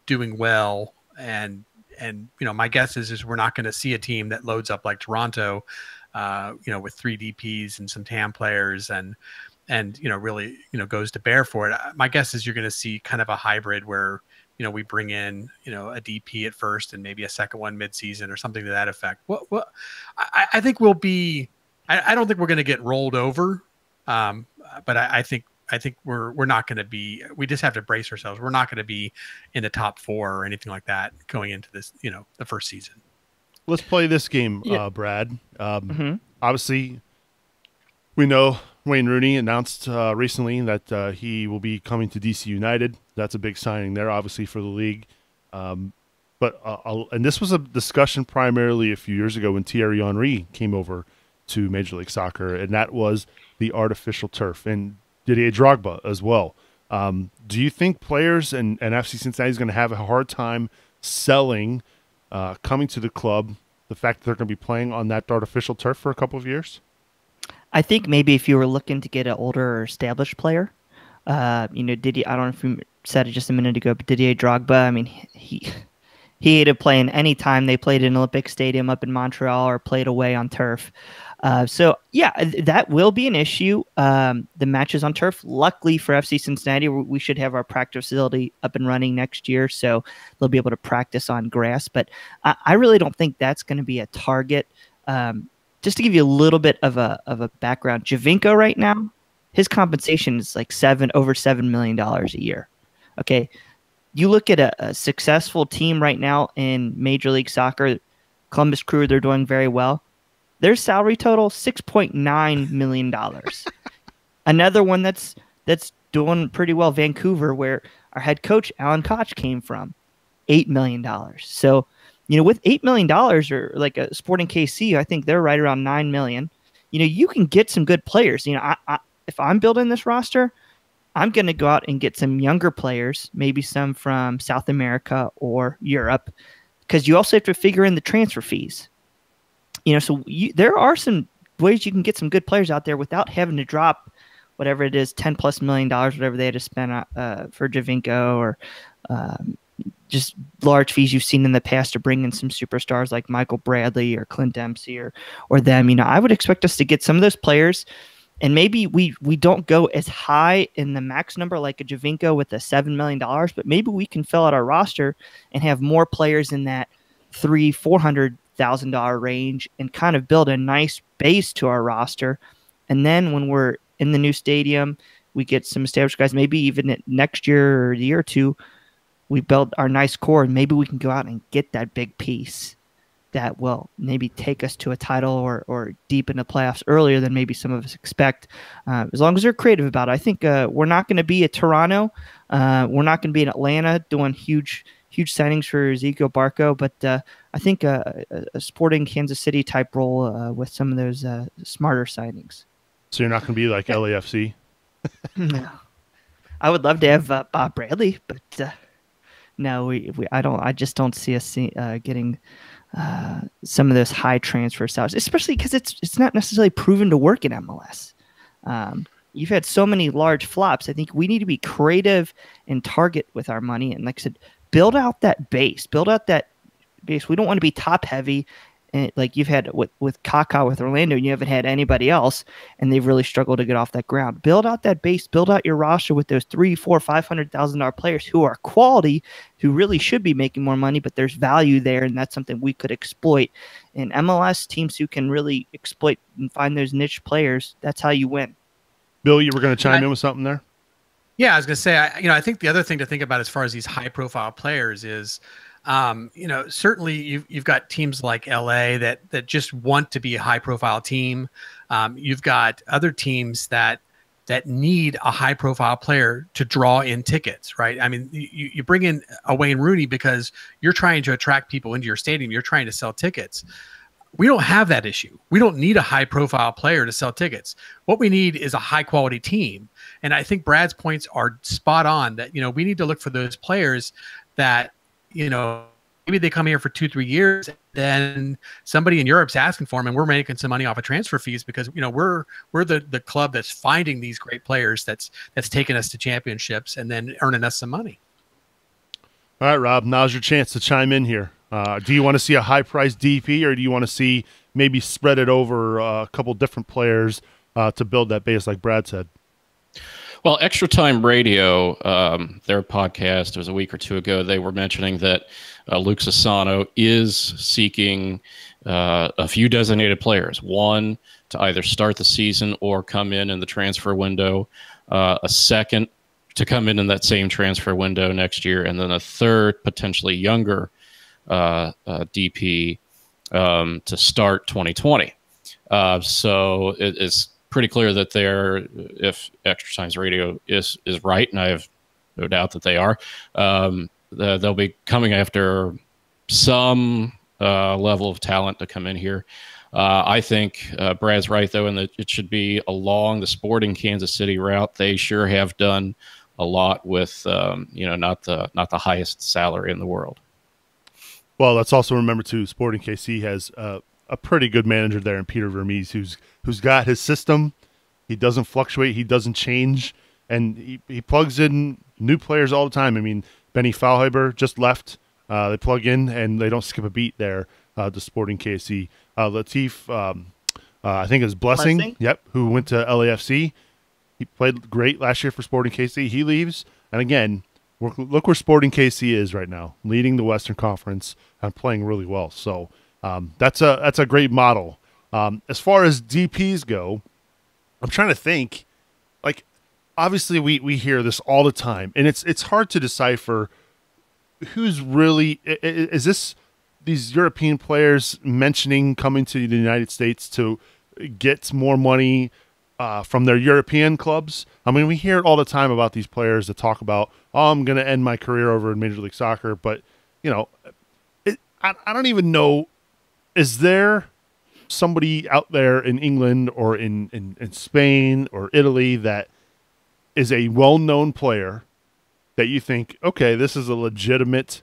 doing well. And my guess is we're not going to see a team that loads up like Toronto, with 3 DPs and some TAM players and really, goes to bear for it. My guess is you're going to see kind of a hybrid where, we bring in, a DP at first and maybe a second one midseason or something to that effect. Well, I think we'll be, I don't think we're going to get rolled over. But I think we're not going to be, we just have to brace ourselves. We're not going to be in the top 4 or anything like that going into this, the first season. Let's play this game, Brad. Obviously, we know Wayne Rooney announced recently that he will be coming to DC United. That's a big signing there, obviously, for the league. And this was a discussion primarily a few years ago when Thierry Henry came over to Major League Soccer, and that was the artificial turf, and Didier Drogba as well. Do you think players and FC Cincinnati is going to have a hard time selling, coming to the club, the fact that they're going to be playing on that artificial turf for a couple of years? I think maybe if you were looking to get an older or established player, Didier, I don't know if you said it just a minute ago, but Didier Drogba, I mean, he he hated playing any time they played in Olympic Stadium up in Montreal or played away on turf. So yeah, that will be an issue. The matches on turf. Luckily for FC Cincinnati, we should have our practice facility up and running next year, so they'll be able to practice on grass. But I really don't think that's going to be a target. Just to give you a little bit of a background, Javinko right now, his compensation is like over $7 million a year. Okay, you look at a successful team right now in Major League Soccer, Columbus Crew. They're doing very well. Their salary total, $6.9 million. Another one that's doing pretty well, Vancouver, where our head coach, Alan Koch, came from, $8 million. So, with $8 million, or like a Sporting KC, I think they're right around $9 million. You can get some good players. If I'm building this roster, I'm going to go out and get some younger players, maybe some from South America or Europe, because you also have to figure in the transfer fees. So there are some ways you can get some good players out there without having to drop whatever it is, $10+ million, whatever they had to spend for Javinko, or just large fees you've seen in the past to bring in some superstars like Michael Bradley or Clint Dempsey or them. I would expect us to get some of those players, and maybe we don't go as high in the max number like a Javinko with the $7 million, but maybe we can fill out our roster and have more players in that $300,000 range and kind of build a nice base to our roster. And then when we're in the new stadium, we get some established guys, maybe even next year or a year or two, we build our nice core, and maybe we can go out and get that big piece that will maybe take us to a title or deep in the playoffs earlier than maybe some of us expect, as long as they're creative about it. I think we're not going to be at Toronto. We're not going to be in Atlanta doing huge signings for Ezekiel Barco, but I think a Sporting Kansas City type role with some of those smarter signings. So you're not going to be like LAFC? No. I would love to have Bob Bradley, but no, I just don't see us getting some of those high transfer salaries, especially because it's not necessarily proven to work in MLS. You've had so many large flops. I think we need to be creative and target with our money. And like I said, build out that base. We don't want to be top heavy. And like you've had with Kaká with Orlando, and you haven't had anybody else, and they've really struggled to get off that ground. Build out that base, build out your roster with those $300,000, $400,000, $500,000 players who are quality, who really should be making more money, but there's value there, and that's something we could exploit. And MLS teams who can really exploit and find those niche players, that's how you win. Bill, you were going to chime in with something there? Yeah, I was going to say, I think the other thing to think about as far as these high-profile players is, certainly you've got teams like LA that just want to be a high-profile team. You've got other teams that need a high-profile player to draw in tickets, right? I mean, you bring in a Wayne Rooney because you're trying to attract people into your stadium. You're trying to sell tickets. We don't have that issue. We don't need a high-profile player to sell tickets. What we need is a high-quality team. And I think Brad's points are spot on that, we need to look for those players that, maybe they come here for 2-3 years, then somebody in Europe's asking for them, and we're making some money off of transfer fees because, we're the club that's finding these great players that's taking us to championships and then earning us some money. All right, Rob, now's your chance to chime in here. Do you want to see a high-priced DP, or do you want to see maybe spread it over a couple different players to build that base like Brad said? Well, Extra Time Radio, their podcast, it was a week or two ago, they were mentioning that Luke Sassano is seeking a few designated players. One, to either start the season or come in the transfer window. A second, to come in that same transfer window next year. And then a third, potentially younger DP to start 2020. So it's pretty clear that if Extra Times Radio is right, and I have no doubt that they are, they'll be coming after some level of talent to come in here. I think Brad's right, though, in that it should be along the Sporting Kansas City route. They sure have done a lot with, not the highest salary in the world. Well, let's also remember, too, Sporting KC has a pretty good manager there in Peter Vermees, who's got his system. He doesn't fluctuate. He doesn't change. And he plugs in new players all the time. I mean, Benny Faulhaber just left. They plug in and they don't skip a beat there. The Sporting KC. Latif, I think it was Blessing. Yep, who went to LAFC. He played great last year for Sporting KC. He leaves, and again, look where Sporting KC is right now, leading the Western Conference and playing really well. So that's a great model. As far as DPs go, I'm trying to think. Like, obviously, we hear this all the time, and it's hard to decipher who's really is this these European players mentioning coming to the United States to get more money from their European clubs. I mean, we hear it all the time about these players that talk about, oh, I'm going to end my career over in Major League Soccer. But, you know, I don't even know, is there somebody out there in England or in Spain or Italy that is a well-known player that you think, okay, this is a legitimate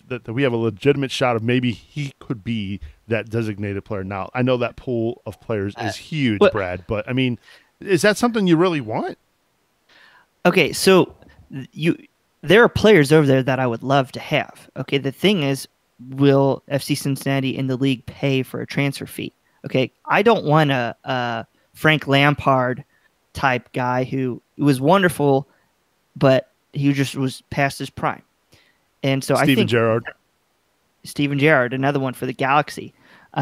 that we have a legitimate shot of maybe he could be that designated player. Now, I know that pool of players is huge, Brad, but I mean, is that something you really want? Okay, so there are players over there that I would love to have. Okay, the thing is, will FC Cincinnati in the league pay for a transfer fee? Okay, I don't want a Frank Lampard type guy who was wonderful, but he just was past his prime. And so Steven Gerrard, another one for the Galaxy. We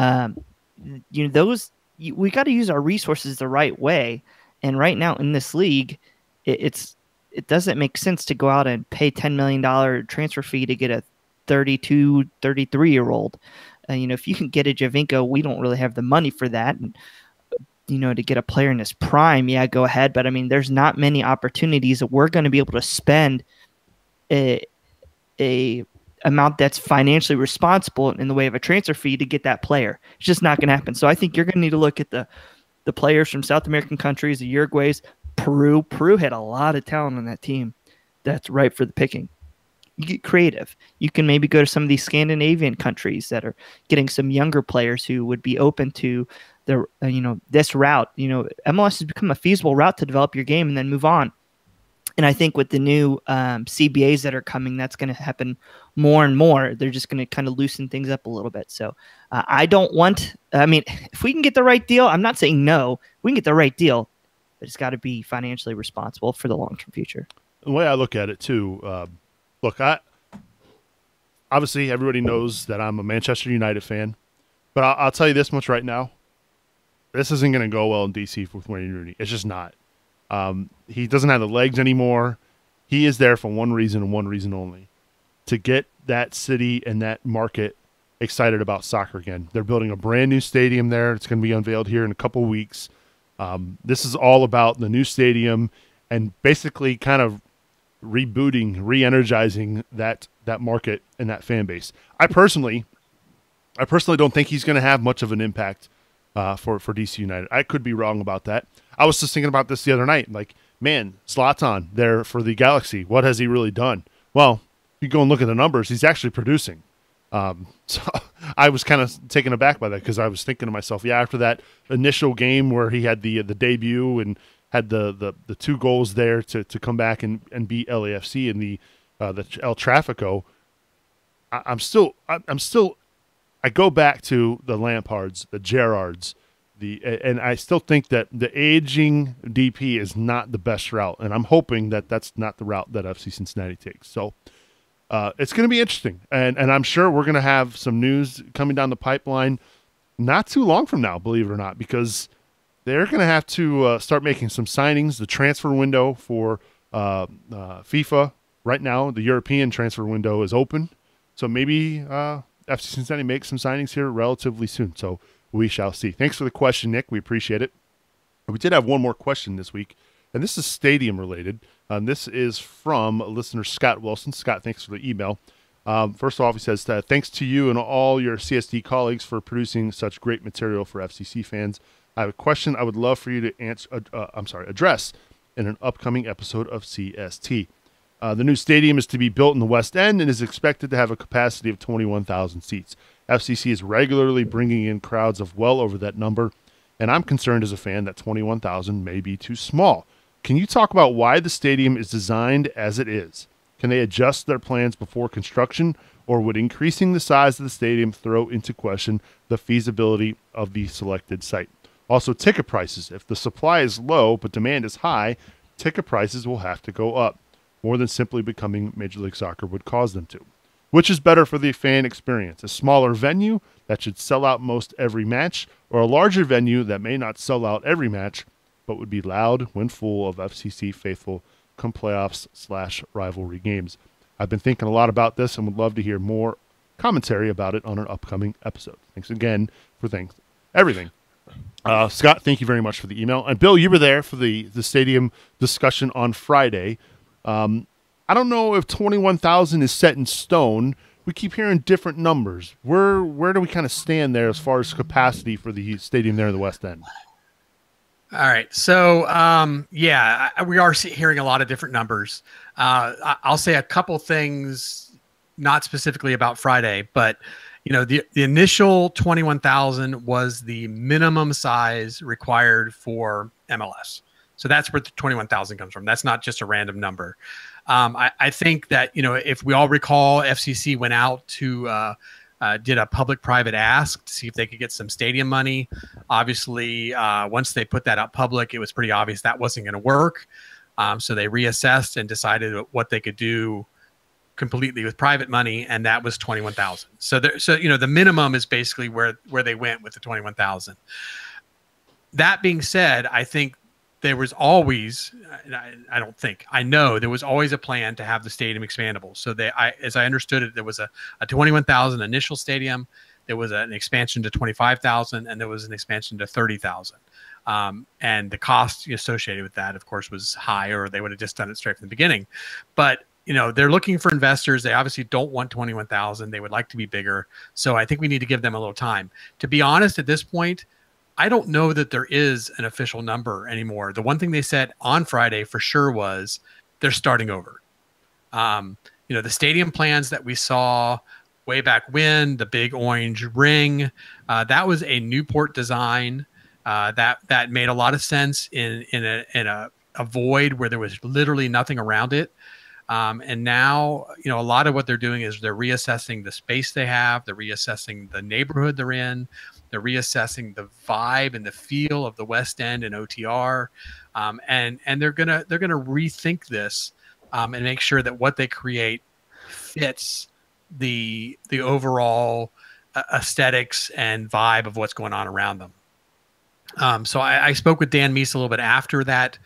got to use our resources the right way. And right now in this league, it doesn't make sense to go out and pay $10 million transfer fee to get a 32, 33-year-old. If you can get a Javinko, we don't really have the money for that. And, to get a player in his prime, yeah, go ahead. But I mean, there's not many opportunities that we're going to be able to spend a amount that's financially responsible in the way of a transfer fee to get that player. It's just not going to happen. So I think you're going to need to look at the players from South American countries, the Uruguays, Peru. Peru had a lot of talent on that team that's ripe for the picking. You get creative. You can maybe go to some of these Scandinavian countries that are getting some younger players who would be open to this route. MLS has become a feasible route to develop your game and then move on. And I think with the new CBAs that are coming, that's going to happen more and more. They're just going to kind of loosen things up a little bit. So if we can get the right deal, I'm not saying no. We can get the right deal, but it's got to be financially responsible for the long-term future. The way I look at it, too, obviously everybody knows that I'm a Manchester United fan, but I'll tell you this much right now. This isn't going to go well in DC with Wayne Rooney. It's just not. He doesn't have the legs anymore. He is there for one reason and one reason only, to get that city and that market excited about soccer again. They're building a brand new stadium there. It's going to be unveiled here in a couple of weeks. This is all about the new stadium and basically kind of rebooting, re-energizing that market and that fan base. I personally don't think he's going to have much of an impact for DC United. I could be wrong about that. I was just thinking about this the other night. Like, man, Zlatan there for the Galaxy. What has he really done? Well, if you go and look at the numbers, he's actually producing. So I was kind of taken aback by that because I was thinking to myself, yeah, after that initial game where he had the debut and had the 2 goals there to come back and beat LAFC in the El Tráfico, I go back to the Lampards, the Gerrards, and I still think that the aging DP is not the best route, and I'm hoping that that's not the route that FC Cincinnati takes. So it's going to be interesting, and I'm sure we're going to have some news coming down the pipeline not too long from now, believe it or not, because they're going to have to start making some signings. The transfer window for FIFA right now, the European transfer window is open, so maybe FC Cincinnati makes some signings here relatively soon. So we shall see. Thanks for the question, Nick. We appreciate it. We did have one more question this week, and this is stadium related. This is from listener Scott Wilson. Scott, thanks for the email. First off, he says, thanks to you and all your CST colleagues for producing such great material for FCC fans. I have a question I would love for you to address in an upcoming episode of CST. The new stadium is to be built in the West End and is expected to have a capacity of 21,000 seats. FCC is regularly bringing in crowds of well over that number, and I'm concerned as a fan that 21,000 may be too small. Can you talk about why the stadium is designed as it is? Can they adjust their plans before construction, or would increasing the size of the stadium throw into question the feasibility of the selected site? Also, ticket prices. If the supply is low but demand is high, ticket prices will have to go up, more than simply becoming Major League Soccer would cause them to. Which is better for the fan experience? A smaller venue that should sell out most every match, or a larger venue that may not sell out every match, but would be loud when full of FCC faithful come playoffs/rivalry games? I've been thinking a lot about this and would love to hear more commentary about it on an upcoming episode. Thanks again for everything. Scott, thank you very much for the email. And Bill, you were there for the stadium discussion on Friday. I don't know if 21,000 is set in stone. We keep hearing different numbers. Where do we kind of stand there as far as capacity for the stadium there in the West End? All right. So, we are hearing a lot of different numbers. I'll say a couple things, not specifically about Friday, but the initial 21,000 was the minimum size required for MLS. So that's where the 21,000 comes from. That's not just a random number. I think that, if we all recall, FCC went out to did a public-private ask to see if they could get some stadium money. Obviously, once they put that out public, it was pretty obvious that wasn't going to work. So they reassessed and decided what they could do completely with private money, and that was 21,000. So the minimum is basically where they went with the 21,000. That being said, I think there was always, I know there was always a plan to have the stadium expandable. So as I understood it, there was a 21,000 initial stadium. There was an expansion to 25,000, and there was an expansion to 30,000. And the cost associated with that, of course, was higher, or they would have just done it straight from the beginning. But they're looking for investors. They obviously don't want 21,000. They would like to be bigger. So I think we need to give them a little time. To be honest, at this point, I don't know that there is an official number anymore. The one thing they said on Friday for sure was they're starting over. The stadium plans that we saw way back when, the big orange ring, that was a Newport design that made a lot of sense in a void where there was literally nothing around it. And now, a lot of what they're doing is they're reassessing the space they have. They're reassessing the neighborhood they're in. They're reassessing the vibe and the feel of the West End and OTR. And they're gonna rethink this and make sure that what they create fits the overall aesthetics and vibe of what's going on around them. So I spoke with Dan Meese a little bit after that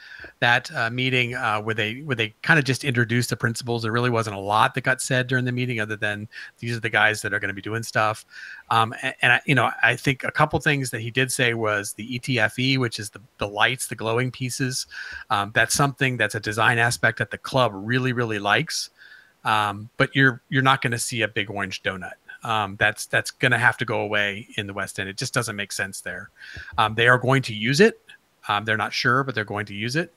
meeting where they kind of just introduced the principles. There really wasn't a lot that got said during the meeting other than these are the guys that are going to be doing stuff. I think a couple things that he did say was the ETFE, which is the lights, the glowing pieces. That's something that's a design aspect that the club really, really likes. But you're not going to see a big orange donut. That's going to have to go away in the West End. It just doesn't make sense there. They are going to use it. They're not sure, but they're going to use it.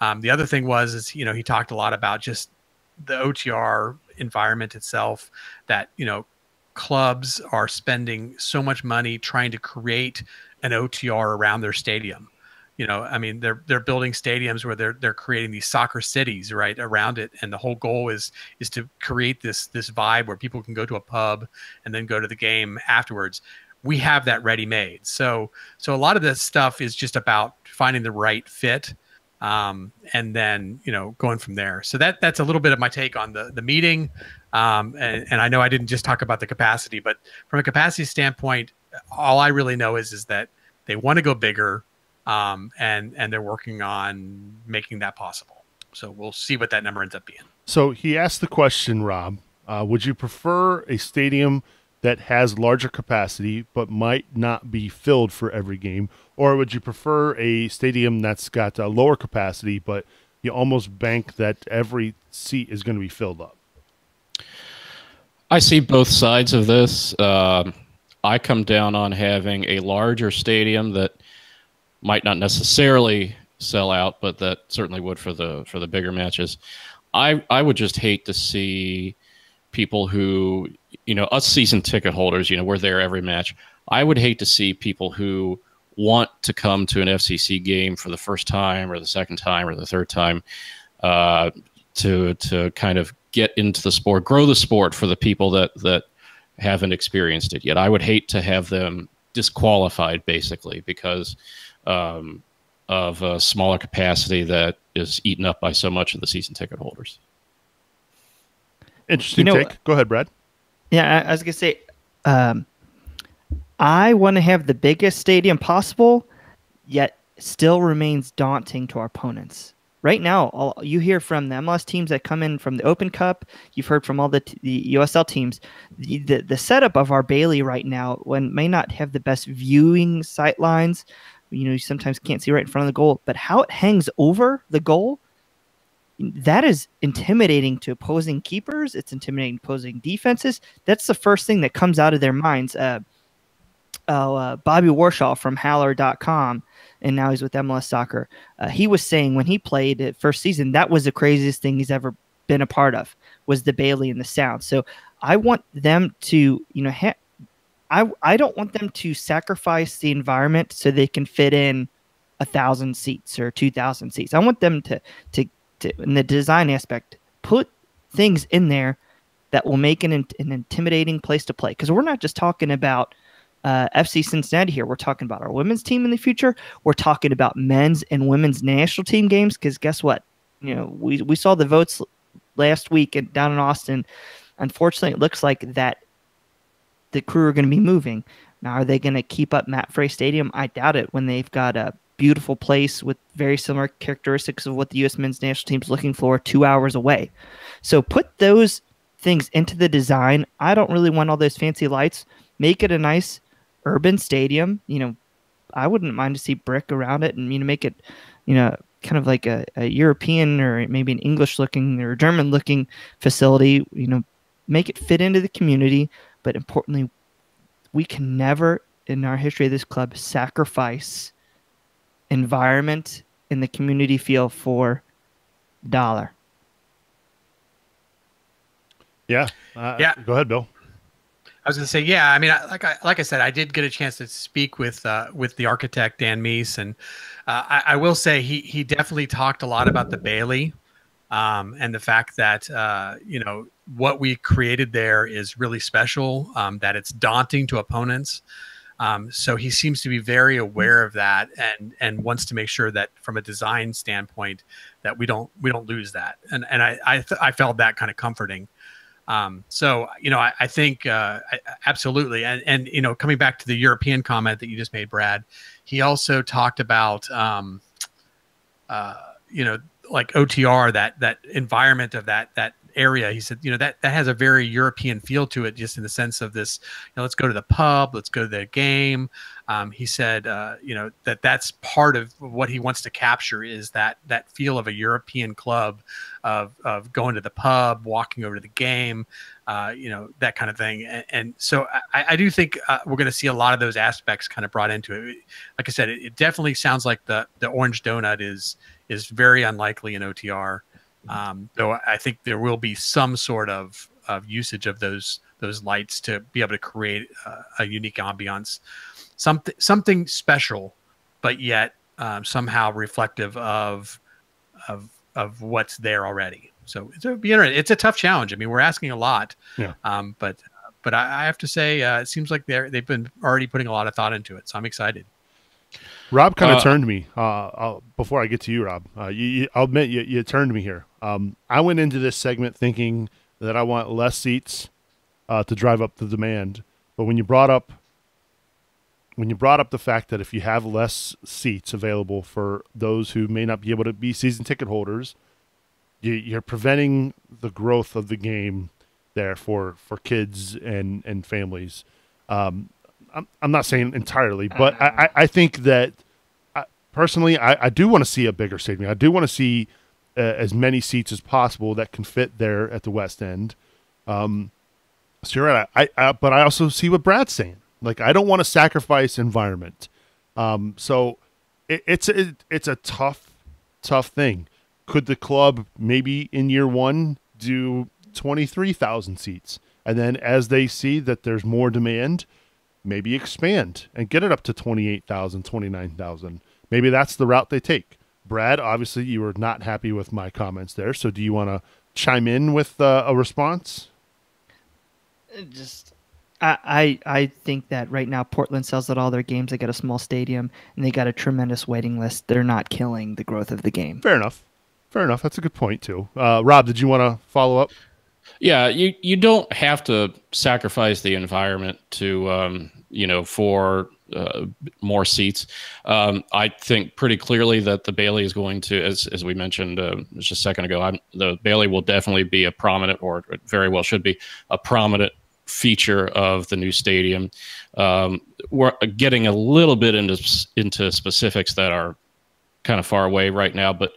The other thing he talked a lot about just the OTR environment itself, that, clubs are spending so much money trying to create an OTR around their stadium. They're building stadiums where they're creating these soccer cities right around it, and the whole goal is to create this vibe where people can go to a pub and then go to the game afterwards. We have that ready made. So a lot of this stuff is just about finding the right fit, and then going from there. So that's a little bit of my take on the meeting. And I know I didn't just talk about the capacity, but from a capacity standpoint, all I really know is that they want to go bigger. And they're working on making that possible. So we'll see what that number ends up being. So he asked the question, Rob, would you prefer a stadium that has larger capacity but might not be filled for every game, or would you prefer a stadium that's got a lower capacity but you almost bank that every seat is going to be filled up? I see both sides of this. I come down on having a larger stadium that might not necessarily sell out, but that certainly would for the bigger matches. I would just hate to see people who, us season ticket holders, we're there every match. I would hate to see people who want to come to an FCC game for the first time or the second time or the third time to kind of get into the sport, grow the sport for the people that haven't experienced it yet. I would hate to have them disqualified basically because of a smaller capacity that is eaten up by so much of the season ticket holders. Interesting take. Go ahead, Brad. Yeah, I was going to say, I want to have the biggest stadium possible, yet still remains daunting to our opponents. Right now, you hear from the MLS teams that come in from the Open Cup. You've heard from all the USL teams. The setup of our Bailey right now, may not have the best viewing sight lines. You sometimes can't see right in front of the goal, but how it hangs over the goal, that is intimidating to opposing keepers. It's intimidating to opposing defenses. That's the first thing that comes out of their minds. Bobby Warshaw from Haller.com, and now he's with MLS Soccer. He was saying when he played it first season, that was the craziest thing he's ever been a part of, was the Bailey and the sound. So I want them to, I don't want them to sacrifice the environment so they can fit in 1,000 seats or 2,000 seats. I want them to in the design aspect, put things in there that will make an intimidating place to play. Because we're not just talking about FC Cincinnati here. We're talking about our women's team in the future. We're talking about men's and women's national team games. Because guess what? We saw the votes last week down in Austin. Unfortunately, it looks like that the Crew are going to be moving. Now, are they going to keep up Matt Frey Stadium? I doubt it, when they've got a beautiful place with very similar characteristics of what the U.S. men's national team is looking for 2 hours away. So put those things into the design. I don't really want all those fancy lights. Make it a nice urban stadium. I wouldn't mind to see brick around it and make it, kind of like a European or maybe an English looking or German looking facility. Make it fit into the community. But importantly, we can never in our history of this club sacrifice environment and the community feel for dollar. Yeah. Go ahead, Bill. I was going to say, yeah. I mean, like I said, I did get a chance to speak with the architect Dan Meese, and I will say he definitely talked a lot about the Bailey, and the fact that what we created there is really special. That it's daunting to opponents. So he seems to be very aware of that, and wants to make sure that from a design standpoint that we don't lose that. And I felt that kind of comforting. So I think absolutely. And coming back to the European comment that you just made, Brad, he also talked about like OTR, that environment of that area. He said, that has a very European feel to it, just in the sense of this, let's go to the pub, let's go to the game. He said, that's part of what he wants to capture, is that feel of a European club, of going to the pub, walking over to the game, that kind of thing. And so I do think we're going to see a lot of those aspects kind of brought into it. Like I said, it definitely sounds like the orange donut is very unlikely in OTR. Though I think there will be some sort of usage of those lights to be able to create a unique ambiance, something special, but yet somehow reflective of what's there already. So it'll be interesting. It's a tough challenge. I mean, we're asking a lot, yeah. But I have to say, it seems like they've been already putting a lot of thought into it. So I'm excited. Rob kind of turned me. Before I get to you, Rob, I'll admit you turned me here. I went into this segment thinking that I want less seats to drive up the demand. But when you brought up the fact that if you have less seats available for those who may not be able to be season ticket holders, you're preventing the growth of the game there for kids and families. I'm not saying entirely, but I think that personally, I do want to see a bigger stadium. I do want to see as many seats as possible that can fit there at the West End. So you're right. But I also see what Brad's saying. Like, I don't want to sacrifice environment. So it's a tough thing. Could the club maybe in year one do 23,000 seats, and then as they see that there's more demand, maybe expand and get it up to 28,000, 29,000. Maybe that's the route they take. Brad, obviously you were not happy with my comments there. So do you want to chime in with a response? Just I think that right now Portland sells out all their games. They got a small stadium and they got a tremendous waiting list. They're not killing the growth of the game. Fair enough. Fair enough. That's a good point too. Rob, did you want to follow up? Yeah, you don't have to sacrifice the environment to for more seats. I think pretty clearly that the Bailey is going to, as we mentioned just a second ago, the Bailey will definitely be a prominent, or very well should be a prominent feature of the new stadium. We're getting a little bit into specifics that are kind of far away right now, but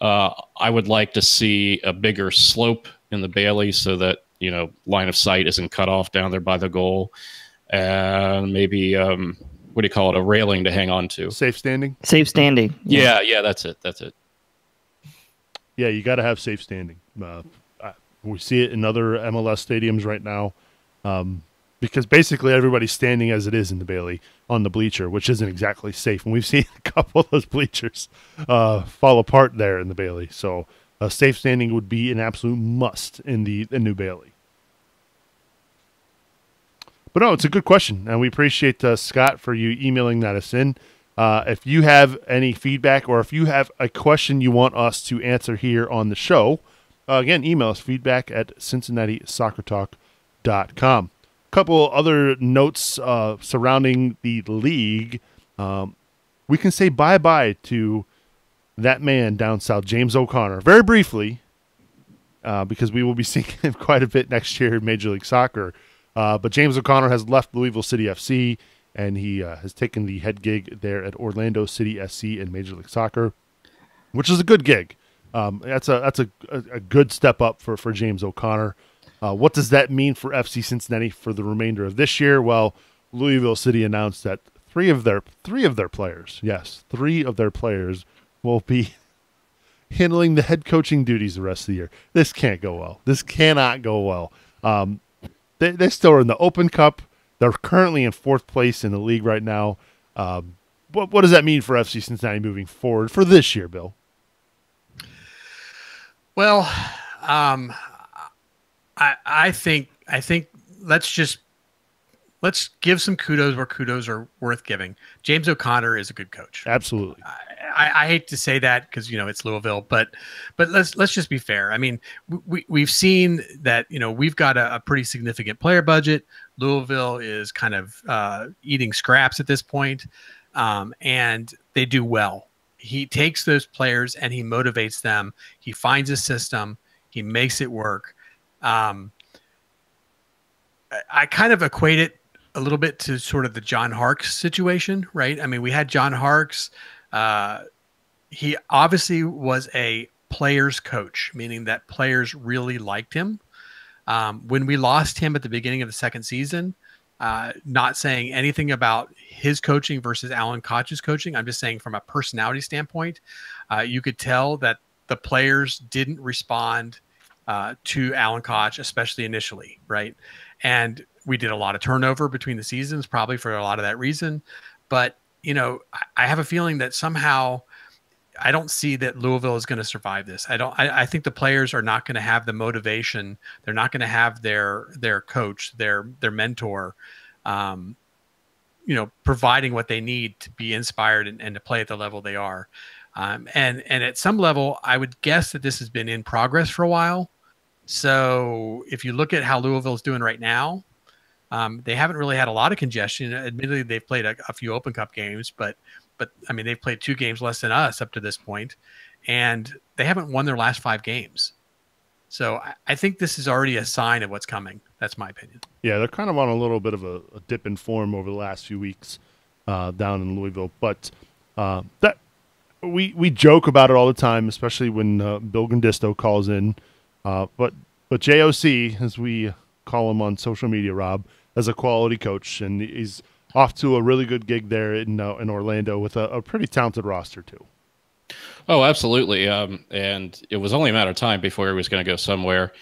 I would like to see a bigger slope in the Bailey so that, line of sight isn't cut off down there by the goal. And maybe, what do you call it? A railing to hang on to. Safe standing? Safe standing. Yeah, that's it. Yeah, you got to have safe standing. We see it in other MLS stadiums right now, because basically everybody's standing as it is in the Bailey on the bleacher, which isn't exactly safe. And we've seen a couple of those bleachers fall apart there in the Bailey. So safe standing would be an absolute must in the new Bailey. But no, it's a good question, and we appreciate Scott for you emailing that us in. If you have any feedback or if you have a question you want us to answer here on the show, again, email us feedback at CincinnatiSoccerTalk.com. A couple other notes surrounding the league. We can say bye-bye to that man down south, James O'Connor, very briefly, because we will be seeing him quite a bit next year in Major League Soccer. But James O'Connor has left Louisville City FC, and he has taken the head gig there at Orlando City SC in Major League Soccer, which is a good gig. That's a good step up for James O'Connor. What does that mean for FC Cincinnati for the remainder of this year? Well, Louisville City announced that three of their players will be handling the head coaching duties the rest of the year. This can't go well. This cannot go well. They still are in the Open Cup. They're currently in 4th place in the league right now. What does that mean for FC Cincinnati moving forward for this year, Bill? Well, I think let's give some kudos where kudos are worth giving. James O'Connor is a good coach. Absolutely. I hate to say that because it's Louisville, but let's just be fair. I mean, we've seen that we've got a pretty significant player budget. Louisville is kind of eating scraps at this point, and they do well. He takes those players and he motivates them. He finds a system. He makes it work. I kind of equate it a little bit to sort of the John Harkes situation, right? I mean, we had John Harkes. He obviously was a player's coach, meaning that players really liked him. When we lost him at the beginning of the second season, not saying anything about his coaching versus Alan Koch's coaching, I'm just saying from a personality standpoint, you could tell that the players didn't respond to Alan Koch, especially initially, right? And we did a lot of turnover between the seasons, probably for a lot of that reason. But I have a feeling that somehow I don't see that Louisville is going to survive this. I think the players are not going to have the motivation. They're not going to have their coach, their mentor, providing what they need to be inspired and to play at the level they are. And at some level, I would guess that this has been in progress for a while. So if you look at how Louisville is doing right now, they haven't really had a lot of congestion. Admittedly, they've played a few Open Cup games, but I mean, they've played 2 games less than us up to this point, and they haven't won their last 5 games. So I think this is already a sign of what's coming. That's my opinion. Yeah, they're kind of on a little bit of a dip in form over the last few weeks down in Louisville, but that we joke about it all the time, especially when Bill Gandisto calls in. But JOC, as we call him on social media, Rob, as a quality coach, and he's off to a really good gig there in Orlando with a pretty talented roster too. Oh, absolutely. And it was only a matter of time before he was going to go somewhere.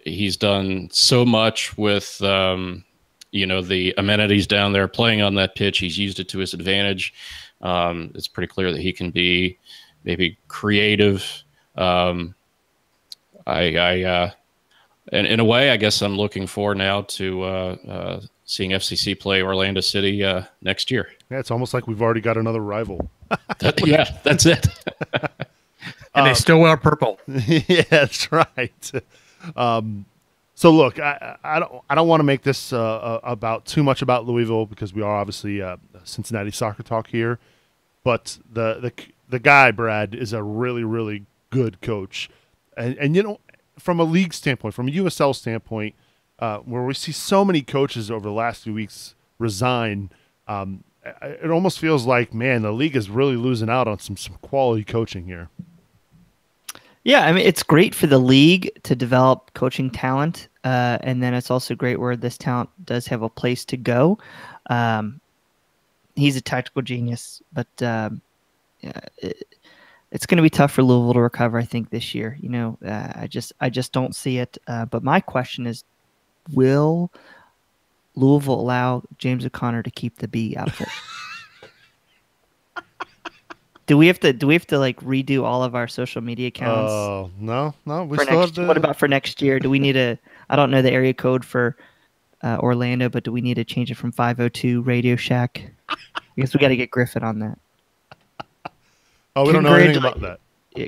He's done so much with, the amenities down there, playing on that pitch. He's used it to his advantage. It's pretty clear that he can be maybe creative Um, and in a way, I guess I'm looking forward now to seeing FCC play Orlando City next year. Yeah, it's almost like we've already got another rival. Yeah, that's it. And they still wear purple. Yeah, that's right. So look, I don't want to make this about too much about Louisville because we are obviously Cincinnati Soccer Talk here, but the guy Brad is a really really good coach, and you know, from a league standpoint, from a USL standpoint, where we see so many coaches over the last few weeks resign, it almost feels like, man, the league is really losing out on some quality coaching here. Yeah, I mean, it's great for the league to develop coaching talent, and then it's also great where this talent does have a place to go. He's a tactical genius, but it's going to be tough for Louisville to recover, I think, this year. You know, I just don't see it. But my question is, will Louisville allow James O'Connor to keep the B outfit? Do we have to like redo all of our social media accounts? Oh, no. We for still next, have to... What about for next year? Do we need a? I don't know the area code for Orlando, but do we need to change it from 502 Radio Shack? I guess we got to get Griffin on that. Oh, we don't know anything about that.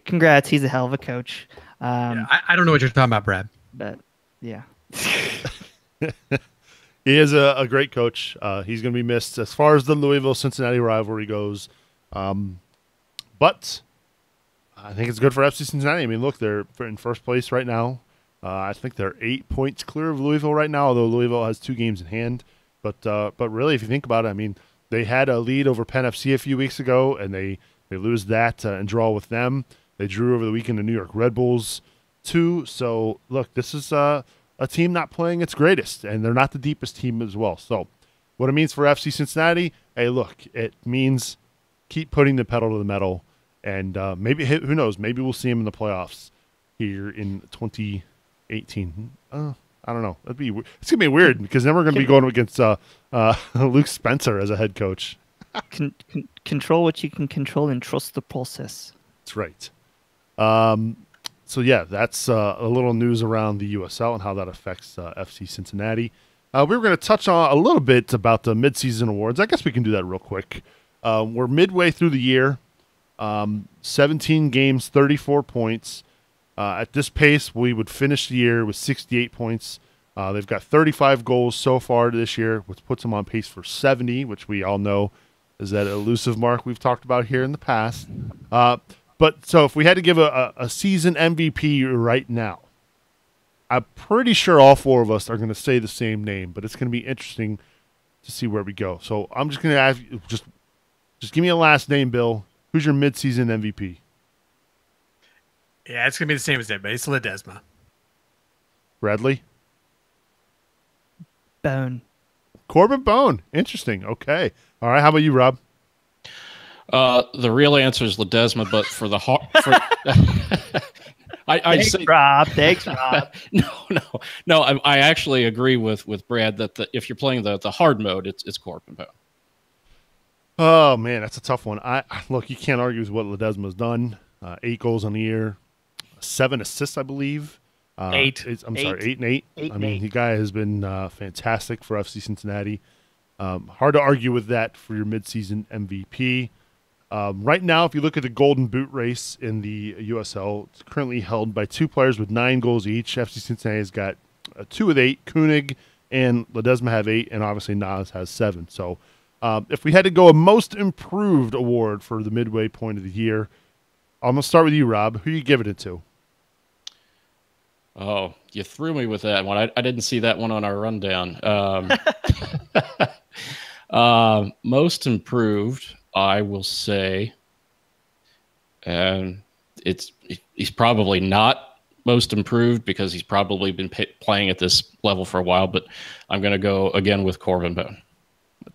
Congrats, he's a hell of a coach. Yeah, I don't know what you're talking about, Brad. But yeah. He is a great coach. He's going to be missed as far as the Louisville-Cincinnati rivalry goes. But I think it's good for FC Cincinnati. I mean, look, they're in first place right now. I think they're 8 points clear of Louisville right now, although Louisville has 2 games in hand. But really, if you think about it, I mean, they had a lead over Penn FC a few weeks ago, and they lose that and draw with them. They drew over the weekend the New York Red Bulls too. So, look, this is a team not playing its greatest, and they're not the deepest team as well. So what it means for FC Cincinnati, hey, look, it means keep putting the pedal to the metal, and maybe, who knows, maybe we'll see him in the playoffs here in 2018. I don't know. It's going to be weird because then we're going to be going against Luke Spencer as a head coach. Control what you can control and trust the process. That's right. So, yeah, that's a little news around the USL and how that affects FC Cincinnati. We were going to touch on a little bit about the midseason awards. I guess we can do that real quick. We're midway through the year, 17 games, 34 points. At this pace, we would finish the year with 68 points. They've got 35 goals so far this year, which puts them on pace for 70, which we all know is that elusive mark we've talked about here in the past. But so if we had to give a season MVP right now, I'm pretty sure all 4 of us are going to say the same name, but it's going to be interesting to see where we go. So I'm just going to ask you, just give me a last name, Bill. Who's your midseason MVP? Yeah, it's going to be the same as everybody. It's Ledesma. Bradley? Bone. Corbin Bone. Interesting. Okay. All right. How about you, Rob? The real answer is Ledesma, but for the heart, Thanks, Rob. No. I actually agree with Brad that if you're playing the hard mode, it's Corbin Bone. Oh man, that's a tough one. Look, you can't argue with what Ledesma's done. 8 goals on the year, 7 assists, I believe. 8. I'm sorry, 8 and 8. I mean, the guy has been fantastic for FC Cincinnati. Hard to argue with that for your midseason MVP. Right now, if you look at the Golden Boot race in the USL, it's currently held by 2 players with 9 goals each. FC Cincinnati has got 2 with 8. Koenig and Ledesma have 8, and obviously Nas has 7. So if we had to go a most improved award for the midway point of the year, I'm going to start with you, Rob. Who are you giving it to? Oh, you threw me with that one. I didn't see that one on our rundown. Most improved, I will say, and he's probably not most improved because he's probably been playing at this level for a while, but I'm going to go again with Corbin Bone.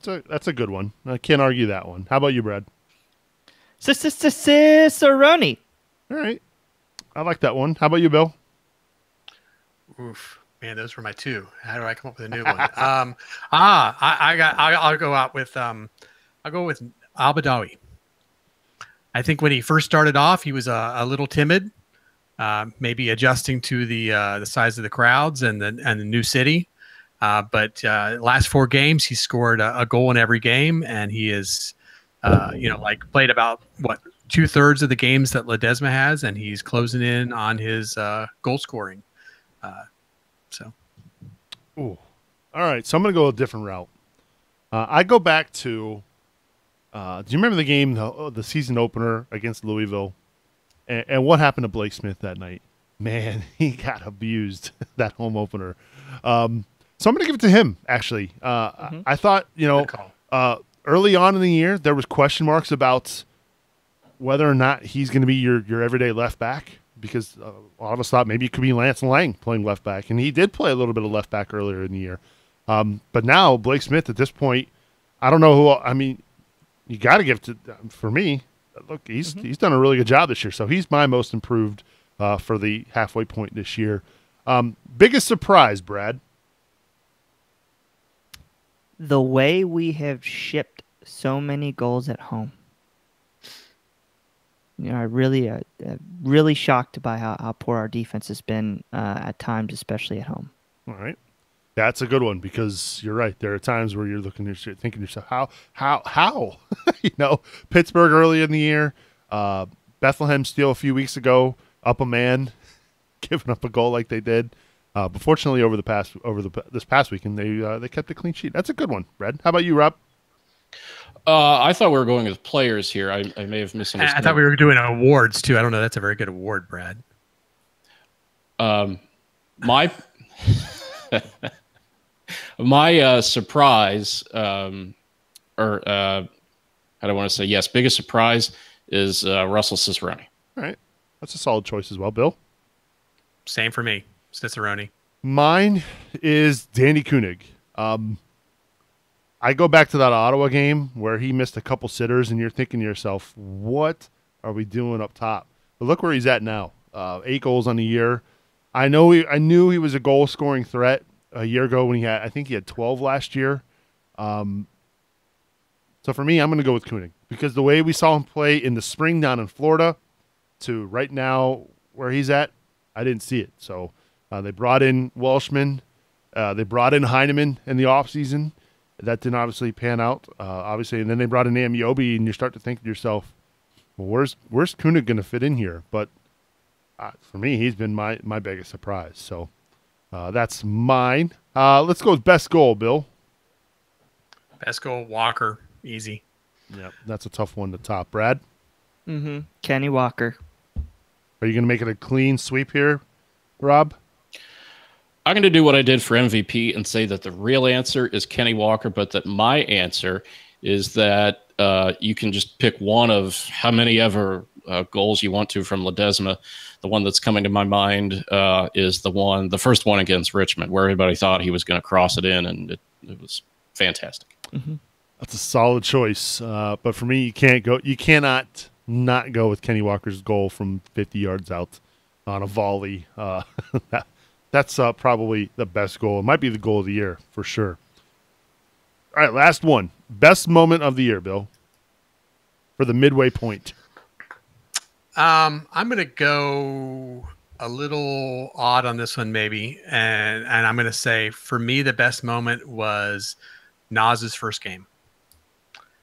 That's a good one. I can't argue that one. How about you, Brad? Cicerone. All right. I like that one. How about you, Bill? Oof, man, those were my 2. How do I come up with a new one? I'll go out with I'll go with Al-Badawi. I think when he first started off, he was a little timid, maybe adjusting to the size of the crowds and the new city. But last 4 games, he scored a goal in every game, and he is, played about 2/3 of the games that Ledesma has, and he's closing in on his goal scoring. Ooh. All right, so I'm going to go a different route. I go back to, do you remember the game, the season opener against Louisville? And what happened to Blake Smith that night? Man, he got abused, that home opener. So I'm going to give it to him, actually. I thought, early on in the year, there was question marks about whether or not he's going to be your everyday left back, because a lot of us thought maybe it could be Lance Lang playing left back, and he did play a little bit of left back earlier in the year. But now Blake Smith at this point, I don't know who. I mean, you got to give it to, for me. Look, he's done a really good job this year, so he's my most improved for the halfway point this year. Biggest surprise, Brad? The way we have shipped so many goals at home. I really shocked by how poor our defense has been at times, especially at home. All right. That's a good one, because you're right. There are times where you're thinking to yourself, how? Pittsburgh early in the year, Bethlehem Steel a few weeks ago, up a man, giving up a goal like they did. But fortunately, this past weekend, they kept a clean sheet. That's a good one, Brad. How about you, Rob? I thought we were going with players here. I may have misunderstood. I thought we were doing awards too. I don't know. That's a very good award, Brad. My surprise, how do I want to say? Yes, biggest surprise is Russell Cicerone. All right. That's a solid choice as well, Bill. Same for me, Cicerone. Mine is Danny Koenig. I go back to that Ottawa game where he missed a couple sitters, and you're thinking to yourself, what are we doing up top? But look where he's at now. 8 goals on the year. I knew he was a goal-scoring threat a year ago when I think he had 12 last year. So for me, I'm going to go with Koenig, because the way we saw him play in the spring down in Florida to right now where he's at, I didn't see it. So they brought in Welshman. They brought in Heineman in the offseason. That didn't obviously pan out, obviously. And then they brought in Amiobi, and you start to think to yourself, well, where's Koenig going to fit in here? But for me, he's been my biggest surprise. So that's mine. Let's go with best goal, Bill. Best goal, Walker. Easy. Yep, that's a tough one to top. Brad? Kenny Walker. Are you going to make it a clean sweep here, Rob? I'm going to do what I did for MVP and say that the real answer is Kenny Walker, but that my answer is that you can just pick one of how many ever goals you want to from Ledesma. The one that's coming to my mind is the first one against Richmond, where everybody thought he was going to cross it in, and it was fantastic. That's a solid choice. But for me, you cannot not go with Kenny Walker's goal from 50 yards out on a volley. That's probably the best goal. It might be the goal of the year for sure. All right, last one. Best moment of the year, Bill, for the midway point. I'm going to go a little odd on this one, maybe. And I'm going to say, for me, the best moment was Nas's first game.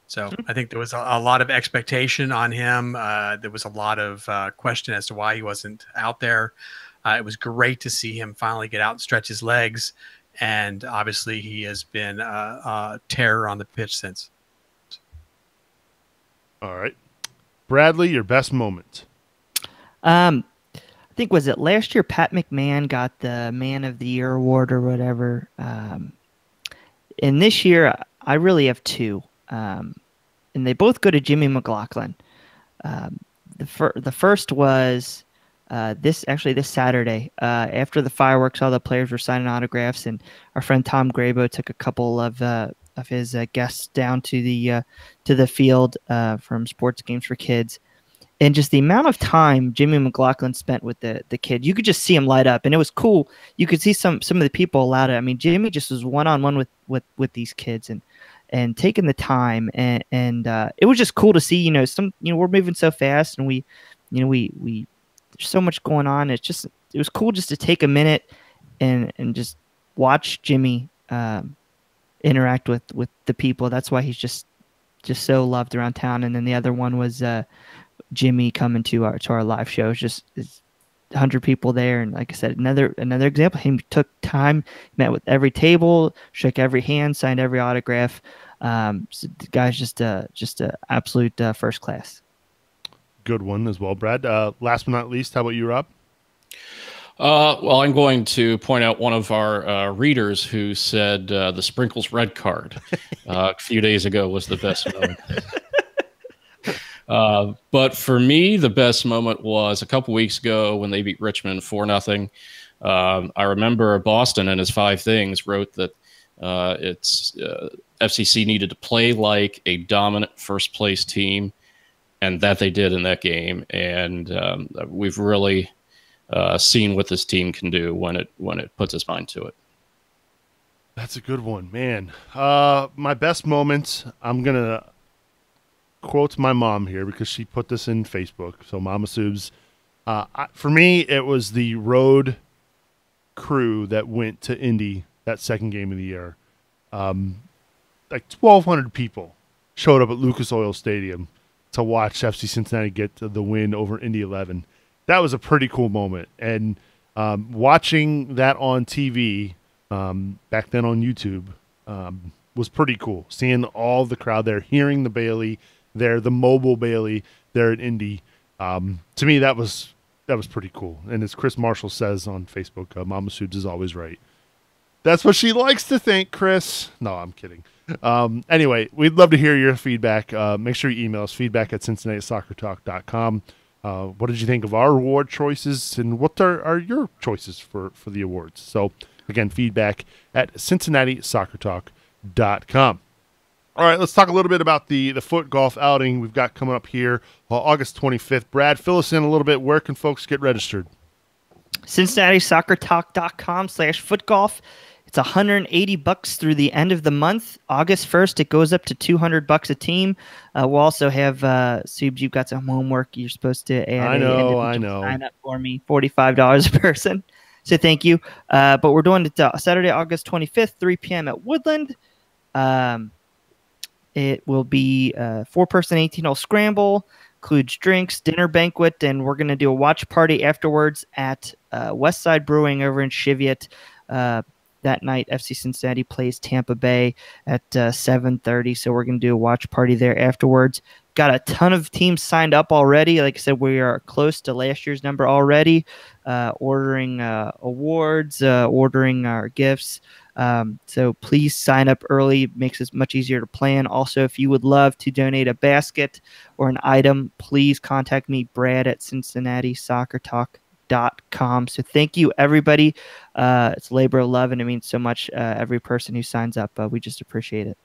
So I think there was a lot of expectation on him. There was a lot of question as to why he wasn't out there. It was great to see him finally get out and stretch his legs. And obviously he has been a terror on the pitch since. All right. Bradley, your best moment. I think, was it last year Pat McMahon got the Man of the Year award or whatever? And this year I really have 2. And they both go to Jimmy McLaughlin. The first was this Saturday, after the fireworks, all the players were signing autographs, and our friend Tom Grabo took a couple of his guests down to the field from Sports Games for Kids, and just the amount of time Jimmy McLaughlin spent with the kid, you could just see him light up, and it was cool. You could see some of the people allowed it. I mean, Jimmy just was one-on-one with these kids and taking the time, and it was just cool to see. We're moving so fast, and we there's so much going on. It was cool just to take a minute and just watch Jimmy interact with the people. That's why he's just so loved around town. And then the other one was Jimmy coming to our live show. It's 100 people there, and like I said, another example. He took time, met with every table, shook every hand, signed every autograph. So the guy's just a absolute first class. Good one as well, Brad. Last but not least, how about you, Rob? Well, I'm going to point out one of our readers who said the Sprinkles red card a few days ago was the best moment. But for me, the best moment was a couple weeks ago when they beat Richmond 4-0. I remember Boston in his 5 things wrote that FCC needed to play like a dominant first place team, and that they did in that game. And we've really seen what this team can do when it puts its mind to it. That's a good one, man. My best moment, I'm going to quote my mom here because she put this in Facebook. So Mama Subs, for me, it was the road crew that went to Indy that second game of the year. Like 1,200 people showed up at Lucas Oil Stadium to watch FC Cincinnati get the win over Indy 11. That was a pretty cool moment. And watching that on TV, back then on YouTube, was pretty cool. Seeing all the crowd there, hearing the Bailey there, the mobile Bailey there at Indy. To me, that was pretty cool. And as Chris Marshall says on Facebook, Mama Subs is always right. That's what she likes to think, Chris. No, I'm kidding. Anyway, we'd love to hear your feedback. Make sure you email us, feedback@cincinnati-soccertalk.com. What did you think of our award choices, and what are your choices for the awards? So, again, feedback@cincinnati-soccertalk.com. All right, let's talk a little bit about the foot golf outing we've got coming up here August 25th. Brad, fill us in a little bit. Where can folks get registered? CincinnatiSoccerTalk.com/footgolf. It's $180 through the end of the month. August 1st, it goes up to $200 a team. We'll also have, Subs, you've got some homework you're supposed to add. I know. Sign up for me, $45 a person. So thank you. But we're doing it Saturday, August 25th, 3 p.m. at Woodland. It will be a 4-person 18-hole scramble, includes drinks, dinner banquet, and we're going to do a watch party afterwards at Westside Brewing over in Cheviot. That night, FC Cincinnati plays Tampa Bay at 7:30, so we're going to do a watch party there afterwards. Got a ton of teams signed up already. Like I said, we are close to last year's number already, ordering awards, ordering our gifts. So please sign up early. It makes it much easier to plan. Also, if you would love to donate a basket or an item, please contact me, Brad, at CincinnatiSoccerTalk.com. So thank you, everybody. It's labor of love, and it means so much. Every person who signs up, we just appreciate it.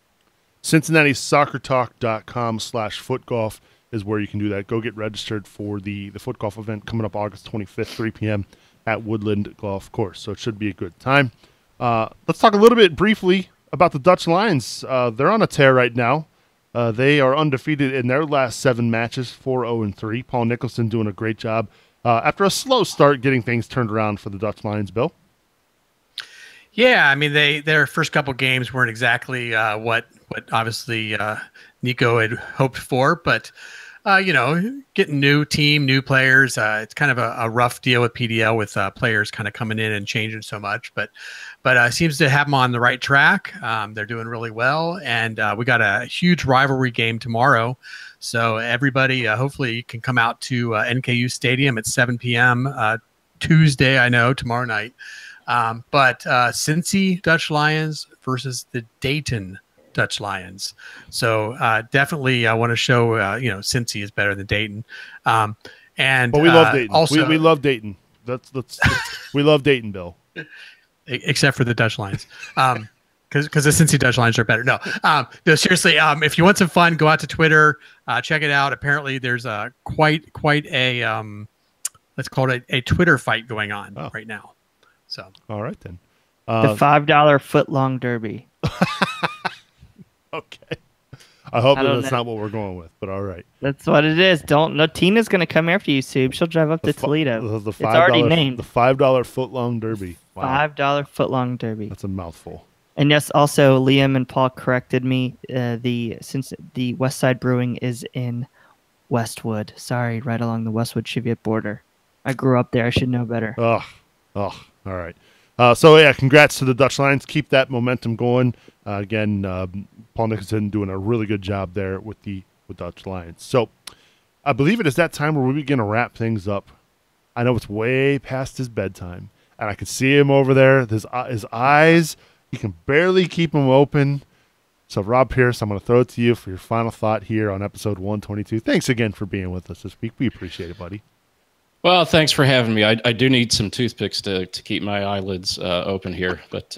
CincinnatiSoccerTalk.com/footgolf is where you can do that. Go get registered for the foot golf event coming up August 25th, 3 p.m. at Woodland Golf Course. So it should be a good time. Let's talk a little bit briefly about the Dutch Lions. They're on a tear right now. They are undefeated in their last 7 matches, 4-0-3. Paul Nicholson doing a great job after a slow start getting things turned around for the Dutch Lions, Bill. Yeah, I mean, their first couple games weren't exactly what obviously Nico had hoped for, but getting new team, new players, it's kind of a rough deal with PDL with players kind of coming in and changing so much, but seems to have them on the right track. They're doing really well, and we got a huge rivalry game tomorrow. So everybody, hopefully, can come out to NKU Stadium at 7 p.m. Tuesday. I know tomorrow night. But Cincy Dutch Lions versus the Dayton Dutch Lions. So definitely I want to show, Cincy is better than Dayton. But we love Dayton. Also, we love Dayton. We love Dayton, Bill. Except for the Dutch Lions. Because the Cincy Dutch Lions are better. No, seriously, if you want some fun, go out to Twitter, check it out. Apparently there's quite a, let's call it a Twitter fight going on right now. So, all right then. The $5 foot-long derby. Okay. I hope I don't that's know. not what we're going with, but all right. That's what it is. No, Tina's gonna come after you, Sube. She'll drive up to Toledo. The It's already $5 named. the $5 footlong derby. Wow, $5 footlong derby. that's a mouthful. And yes, also Liam and Paul corrected me. Since the West Side Brewing is in Westwood. Sorry, right along the Westwood Cheviot border. I grew up there. I should know better. Oh, all right. So yeah, congrats to the Dutch Lions. Keep that momentum going. Again, Paul Nicholson doing a really good job there with Dutch Lions. So I believe it is that time where we begin to wrap things up. I know it's way past his bedtime, and I can see him over there. His eyes, he can barely keep them open. So Rob Pierce, I'm going to throw it to you for your final thought here on episode 122. Thanks again for being with us this week. We appreciate it, buddy. Well, thanks for having me. I do need some toothpicks to keep my eyelids open here. But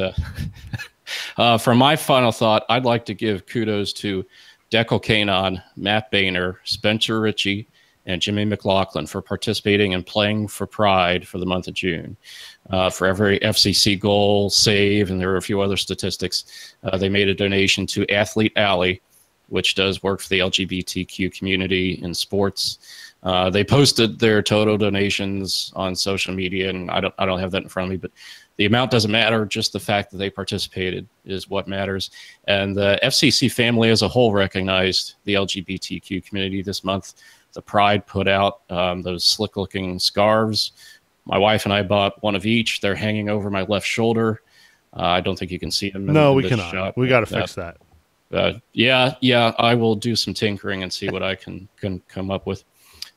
for my final thought, I'd like to give kudos to Deckel Kanon, Matt Boehner, Spencer Ritchie, and Jimmy McLaughlin for participating and playing for Pride for the month of June. For every FCC goal, save, and there are a few other statistics, they made a donation to Athlete Alley, which does work for the LGBTQ community in sports. They posted their total donations on social media, and I don't have that in front of me, but the amount doesn't matter. Just the fact that they participated is what matters. And the FCC family as a whole recognized the LGBTQ community this month. The Pride put out those slick-looking scarves. My wife and I bought one of each. They're hanging over my left shoulder. I don't think you can see them. No, we cannot. Shot. We got to fix that. Yeah, I will do some tinkering and see what I can come up with.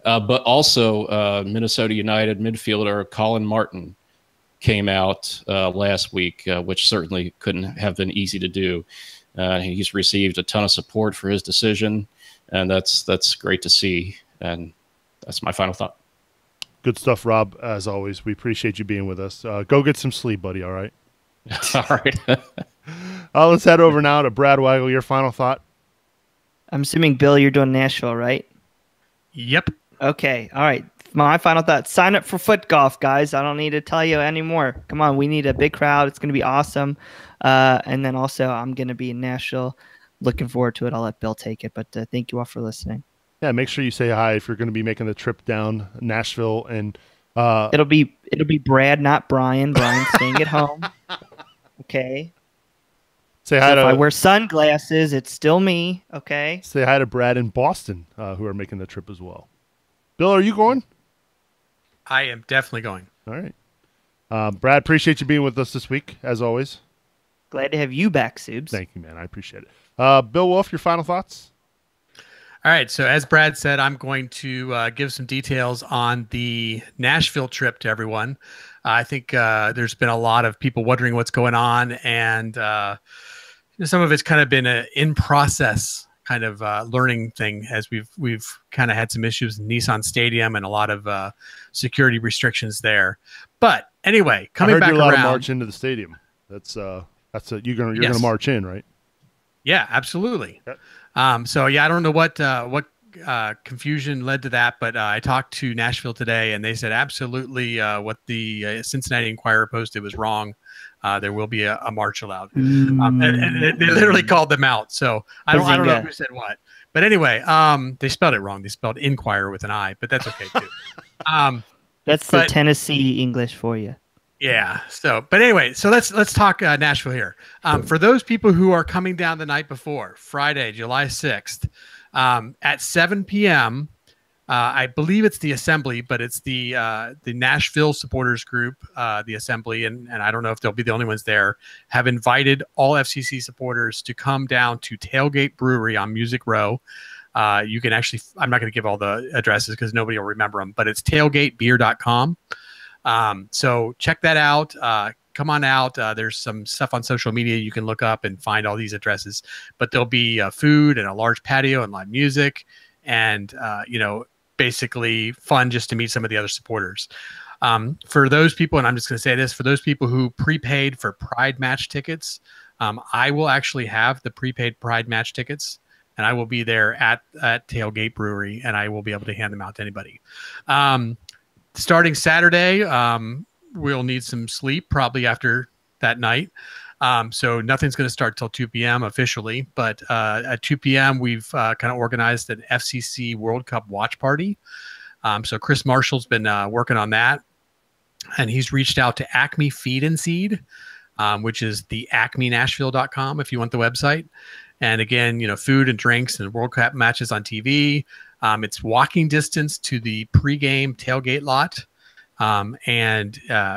But also, Minnesota United midfielder Colin Martin came out last week, which certainly couldn't have been easy to do. He's received a ton of support for his decision, and that's great to see. And that's my final thought. Good stuff, Rob. As always, we appreciate you being with us. Go get some sleep, buddy. All right. All right. Let's head over now to Brad Weigel. Your final thought. I'm assuming, Bill, you're doing Nashville, right? Yep. Okay. All right. My final thought. Sign up for foot golf, guys. I don't need to tell you anymore. Come on. We need a big crowd. It's going to be awesome. And then also, I'm going to be in Nashville. Looking forward to it. I'll let Bill take it. But thank you all for listening. Yeah, make sure you say hi if you're going to be making the trip down Nashville. And it'll be Brad, not Brian. Brian's staying at home. Okay. Say hi so to. If I wear sunglasses, it's still me. Okay. Say hi to Brad in Boston, who are making the trip as well. Bill, are you going? I am definitely going. All right. Brad, appreciate you being with us this week, as always. Glad to have you back, Subes. Thank you, man. I appreciate it. Bill Wolf, your final thoughts? All right. So as Brad said, I'm going to give some details on the Nashville trip to everyone. I think there's been a lot of people wondering what's going on, and some of it's kind of been an in-process kind of learning thing, as we've kind of had some issues in Nissan Stadium and a lot of security restrictions there. But anyway, coming back around, allowed to march into the stadium. You're gonna march in, right? Yeah, absolutely. Okay. So yeah, I don't know what confusion led to that, but I talked to Nashville today, and they said absolutely what the Cincinnati Enquirer posted was wrong. There will be a march allowed, and they literally called them out. So I don't know who said what, but anyway, they spelled it wrong. They spelled Enquirer with an I, but that's okay too. That's the Tennessee English for you. Yeah. But anyway, so let's talk Nashville here. For those people who are coming down the night before, Friday, July 6th, at 7 p.m., I believe it's the Assembly, but it's the Nashville supporters group, the Assembly, and I don't know if they'll be the only ones there, have invited all FCC supporters to come down to Tailgate Brewery on Music Row. You can actually, I'm not going to give all the addresses because nobody will remember them, but it's tailgatebeer.com. So check that out. Come on out. There's some stuff on social media you can look up and find all these addresses, but there'll be food and a large patio and live music and, basically fun just to meet some of the other supporters. For those people, and I'm just going to say this, for those people who prepaid for Pride match tickets, I will actually have the prepaid Pride match tickets, and I will be there at Tailgate Brewery, and I will be able to hand them out to anybody. Starting Saturday, we'll need some sleep probably after that night. So nothing's going to start till 2 p.m. officially, but at 2 p.m. we've kind of organized an FCC World Cup watch party. So Chris Marshall's been working on that, and he's reached out to Acme Feed and Seed, which is the acmenashville.com if you want the website. And again, food and drinks and World Cup matches on TV. It's walking distance to the pregame tailgate lot.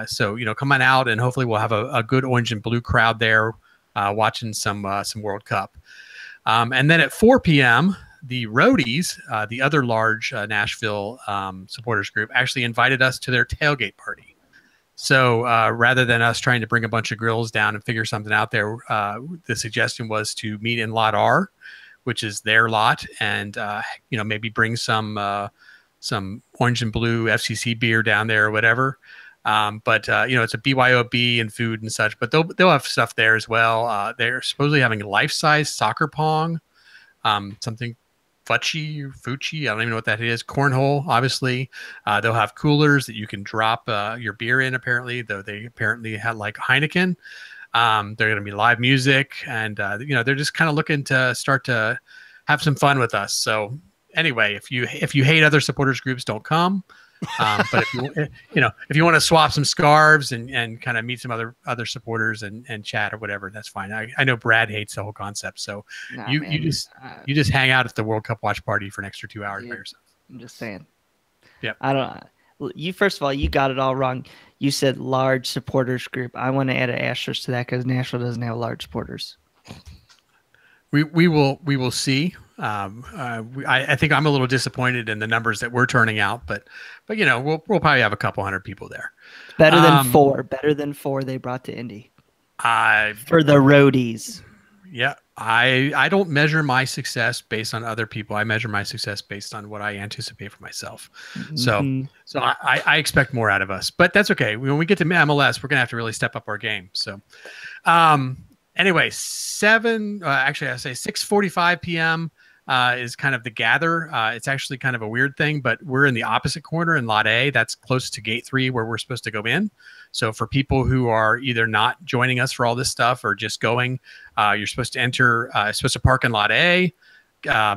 So, come on out, and hopefully we'll have a good orange and blue crowd there watching some World Cup. And then at 4 p.m., the Roadies, the other large Nashville supporters group, actually invited us to their tailgate party. So rather than us trying to bring a bunch of grills down and figure something out there, the suggestion was to meet in Lot R, which is their lot, and maybe bring some orange and blue FCC beer down there or whatever. But it's a BYOB and food and such, but they'll have stuff there as well. They're supposedly having life-size soccer pong, something Fucci, I don't even know what that is. Cornhole, obviously. They'll have coolers that you can drop your beer in, apparently, though they apparently had like Heineken. They're going to be live music, and they're just kind of looking to start to have some fun with us. So anyway, if you hate other supporters groups, don't come. But if you want to swap some scarves and kind of meet some other supporters and chat or whatever, that's fine. I know Brad hates the whole concept, so you just hang out at the World Cup watch party for an extra 2 hours by yourself. I'm just saying. Yeah. I don't. You first of all, you got it all wrong. You said large supporters group. I want to add an asterisk to that because Nashville doesn't have large supporters. We will see. I think I'm a little disappointed in the numbers that we're turning out, but we'll probably have a couple hundred people there. Better than four they brought to Indy. For the Roadies. Yeah, I don't measure my success based on other people. I measure my success based on what I anticipate for myself. Mm-hmm. So I expect more out of us, but that's okay. When we get to MLS, we're gonna have to really step up our game. So, anyway, 6:45 p.m. Is kind of the gather. It's actually kind of a weird thing, but we're in the opposite corner in Lot A. That's close to Gate 3 where we're supposed to go in. So for people who are either not joining us for all this stuff or just going, you're supposed to park in Lot A,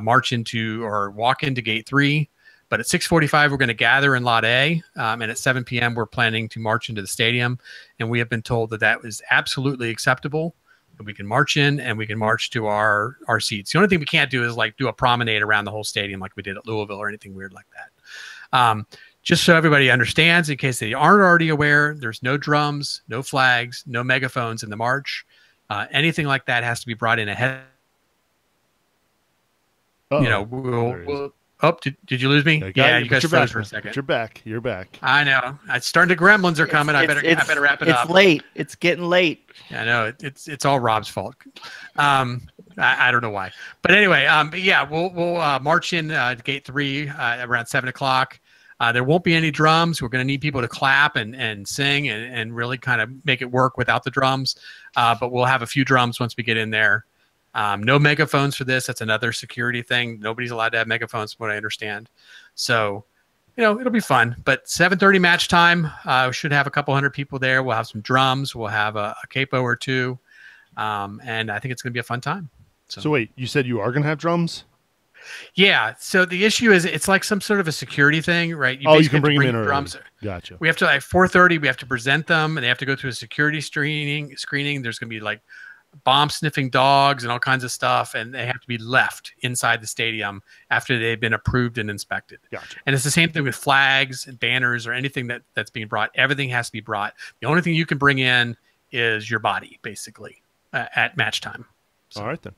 march into or walk into Gate 3. But at 6:45, we're going to gather in Lot A. And at 7 p.m., we're planning to march into the stadium. And we have been told that was absolutely acceptable. We can march in and we can march to our seats. The only thing we can't do is like do a promenade around the whole stadium like we did at Louisville or anything weird like that. Just so everybody understands, in case they aren't already aware, there's no drums, no flags, no megaphones in the march. Anything like that has to be brought in ahead. Did you lose me? Yeah, you guys froze for a second. You're back. You're back. I know. It's starting to gremlins are coming. I better wrap it up. It's late. It's getting late. Yeah, I know. It's all Rob's fault. I don't know why, but anyway, we'll march in Gate 3 around 7 o'clock. There won't be any drums. We're going to need people to clap and sing and really kind of make it work without the drums. But we'll have a few drums once we get in there. No megaphones for this. That's another security thing. Nobody's allowed to have megaphones, from what I understand. So, it'll be fun. But 7:30 match time. We should have a couple hundred people there. We'll have some drums. We'll have a capo or two. And I think it's going to be a fun time. So wait, you said you are going to have drums? Yeah. So the issue is it's like some sort of a security thing, right? You can bring them in early. Drums. Gotcha. We have to, 4:30, we have to present them, and they have to go through a security screening. There's going to be like bomb sniffing dogs and all kinds of stuff, and they have to be left inside the stadium after they've been approved and inspected. Gotcha. And it's the same thing with flags and banners or anything that's being brought. Everything has to be brought. The only thing you can bring in is your body, basically, at match time. So. All right, then.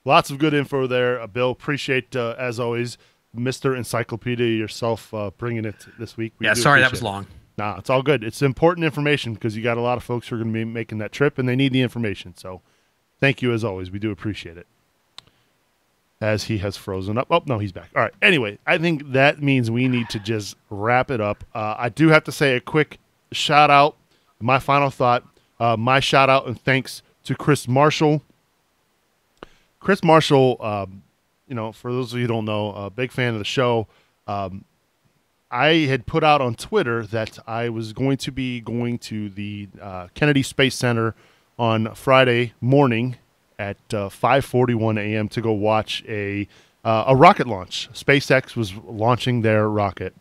Lots of good info there, Bill. Appreciate, as always, Mr. Encyclopedia yourself bringing it this week. Sorry that was long. Nah, it's all good. It's important information because you got a lot of folks who are going to be making that trip, and they need the information. So thank you, as always. We do appreciate it. As he has frozen up. Oh, no, he's back. All right. Anyway, I think that means we need to just wrap it up. I do have to say a quick shout-out. My final thought, my shout-out and thanks to Chris Marshall. Chris Marshall, for those of you who don't know, a big fan of the show. I had put out on Twitter that I was going to be going to the Kennedy Space Center on Friday morning at 5:41 a.m. to go watch a rocket launch. SpaceX was launching their rocket.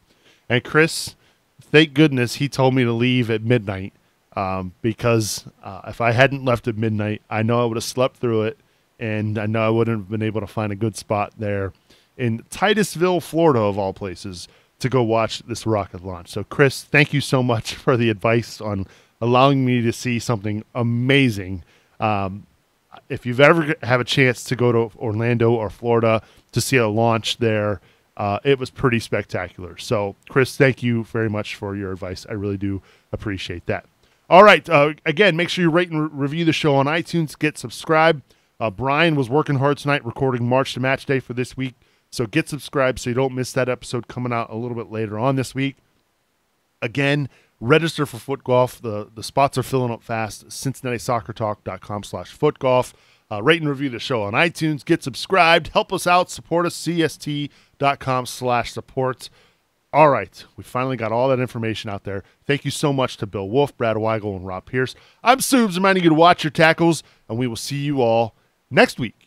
And Chris, thank goodness he told me to leave at midnight because if I hadn't left at midnight, I know I would have slept through it, and I know I wouldn't have been able to find a good spot there in Titusville, Florida, of all places, to go watch this rocket launch. So, Chris, thank you so much for the advice on allowing me to see something amazing. If you've ever have a chance to go to Orlando or Florida to see a launch there, it was pretty spectacular. So, Chris, thank you very much for your advice. I really do appreciate that. All right. Again, make sure you rate and review the show on iTunes. Get subscribed. Brian was working hard tonight recording March to Match Day for this week. So get subscribed so you don't miss that episode coming out a little bit later on this week. Again, register for foot golf. The spots are filling up fast. CincinnatiSoccerTalk.com/footgolf. Rate and review the show on iTunes. Get subscribed. Help us out. Support us. CST.com/support. All right. We finally got all that information out there. Thank you so much to Bill Wolf, Brad Weigel, and Rob Pierce. I'm Subes, reminding you to watch your tackles, and we will see you all next week.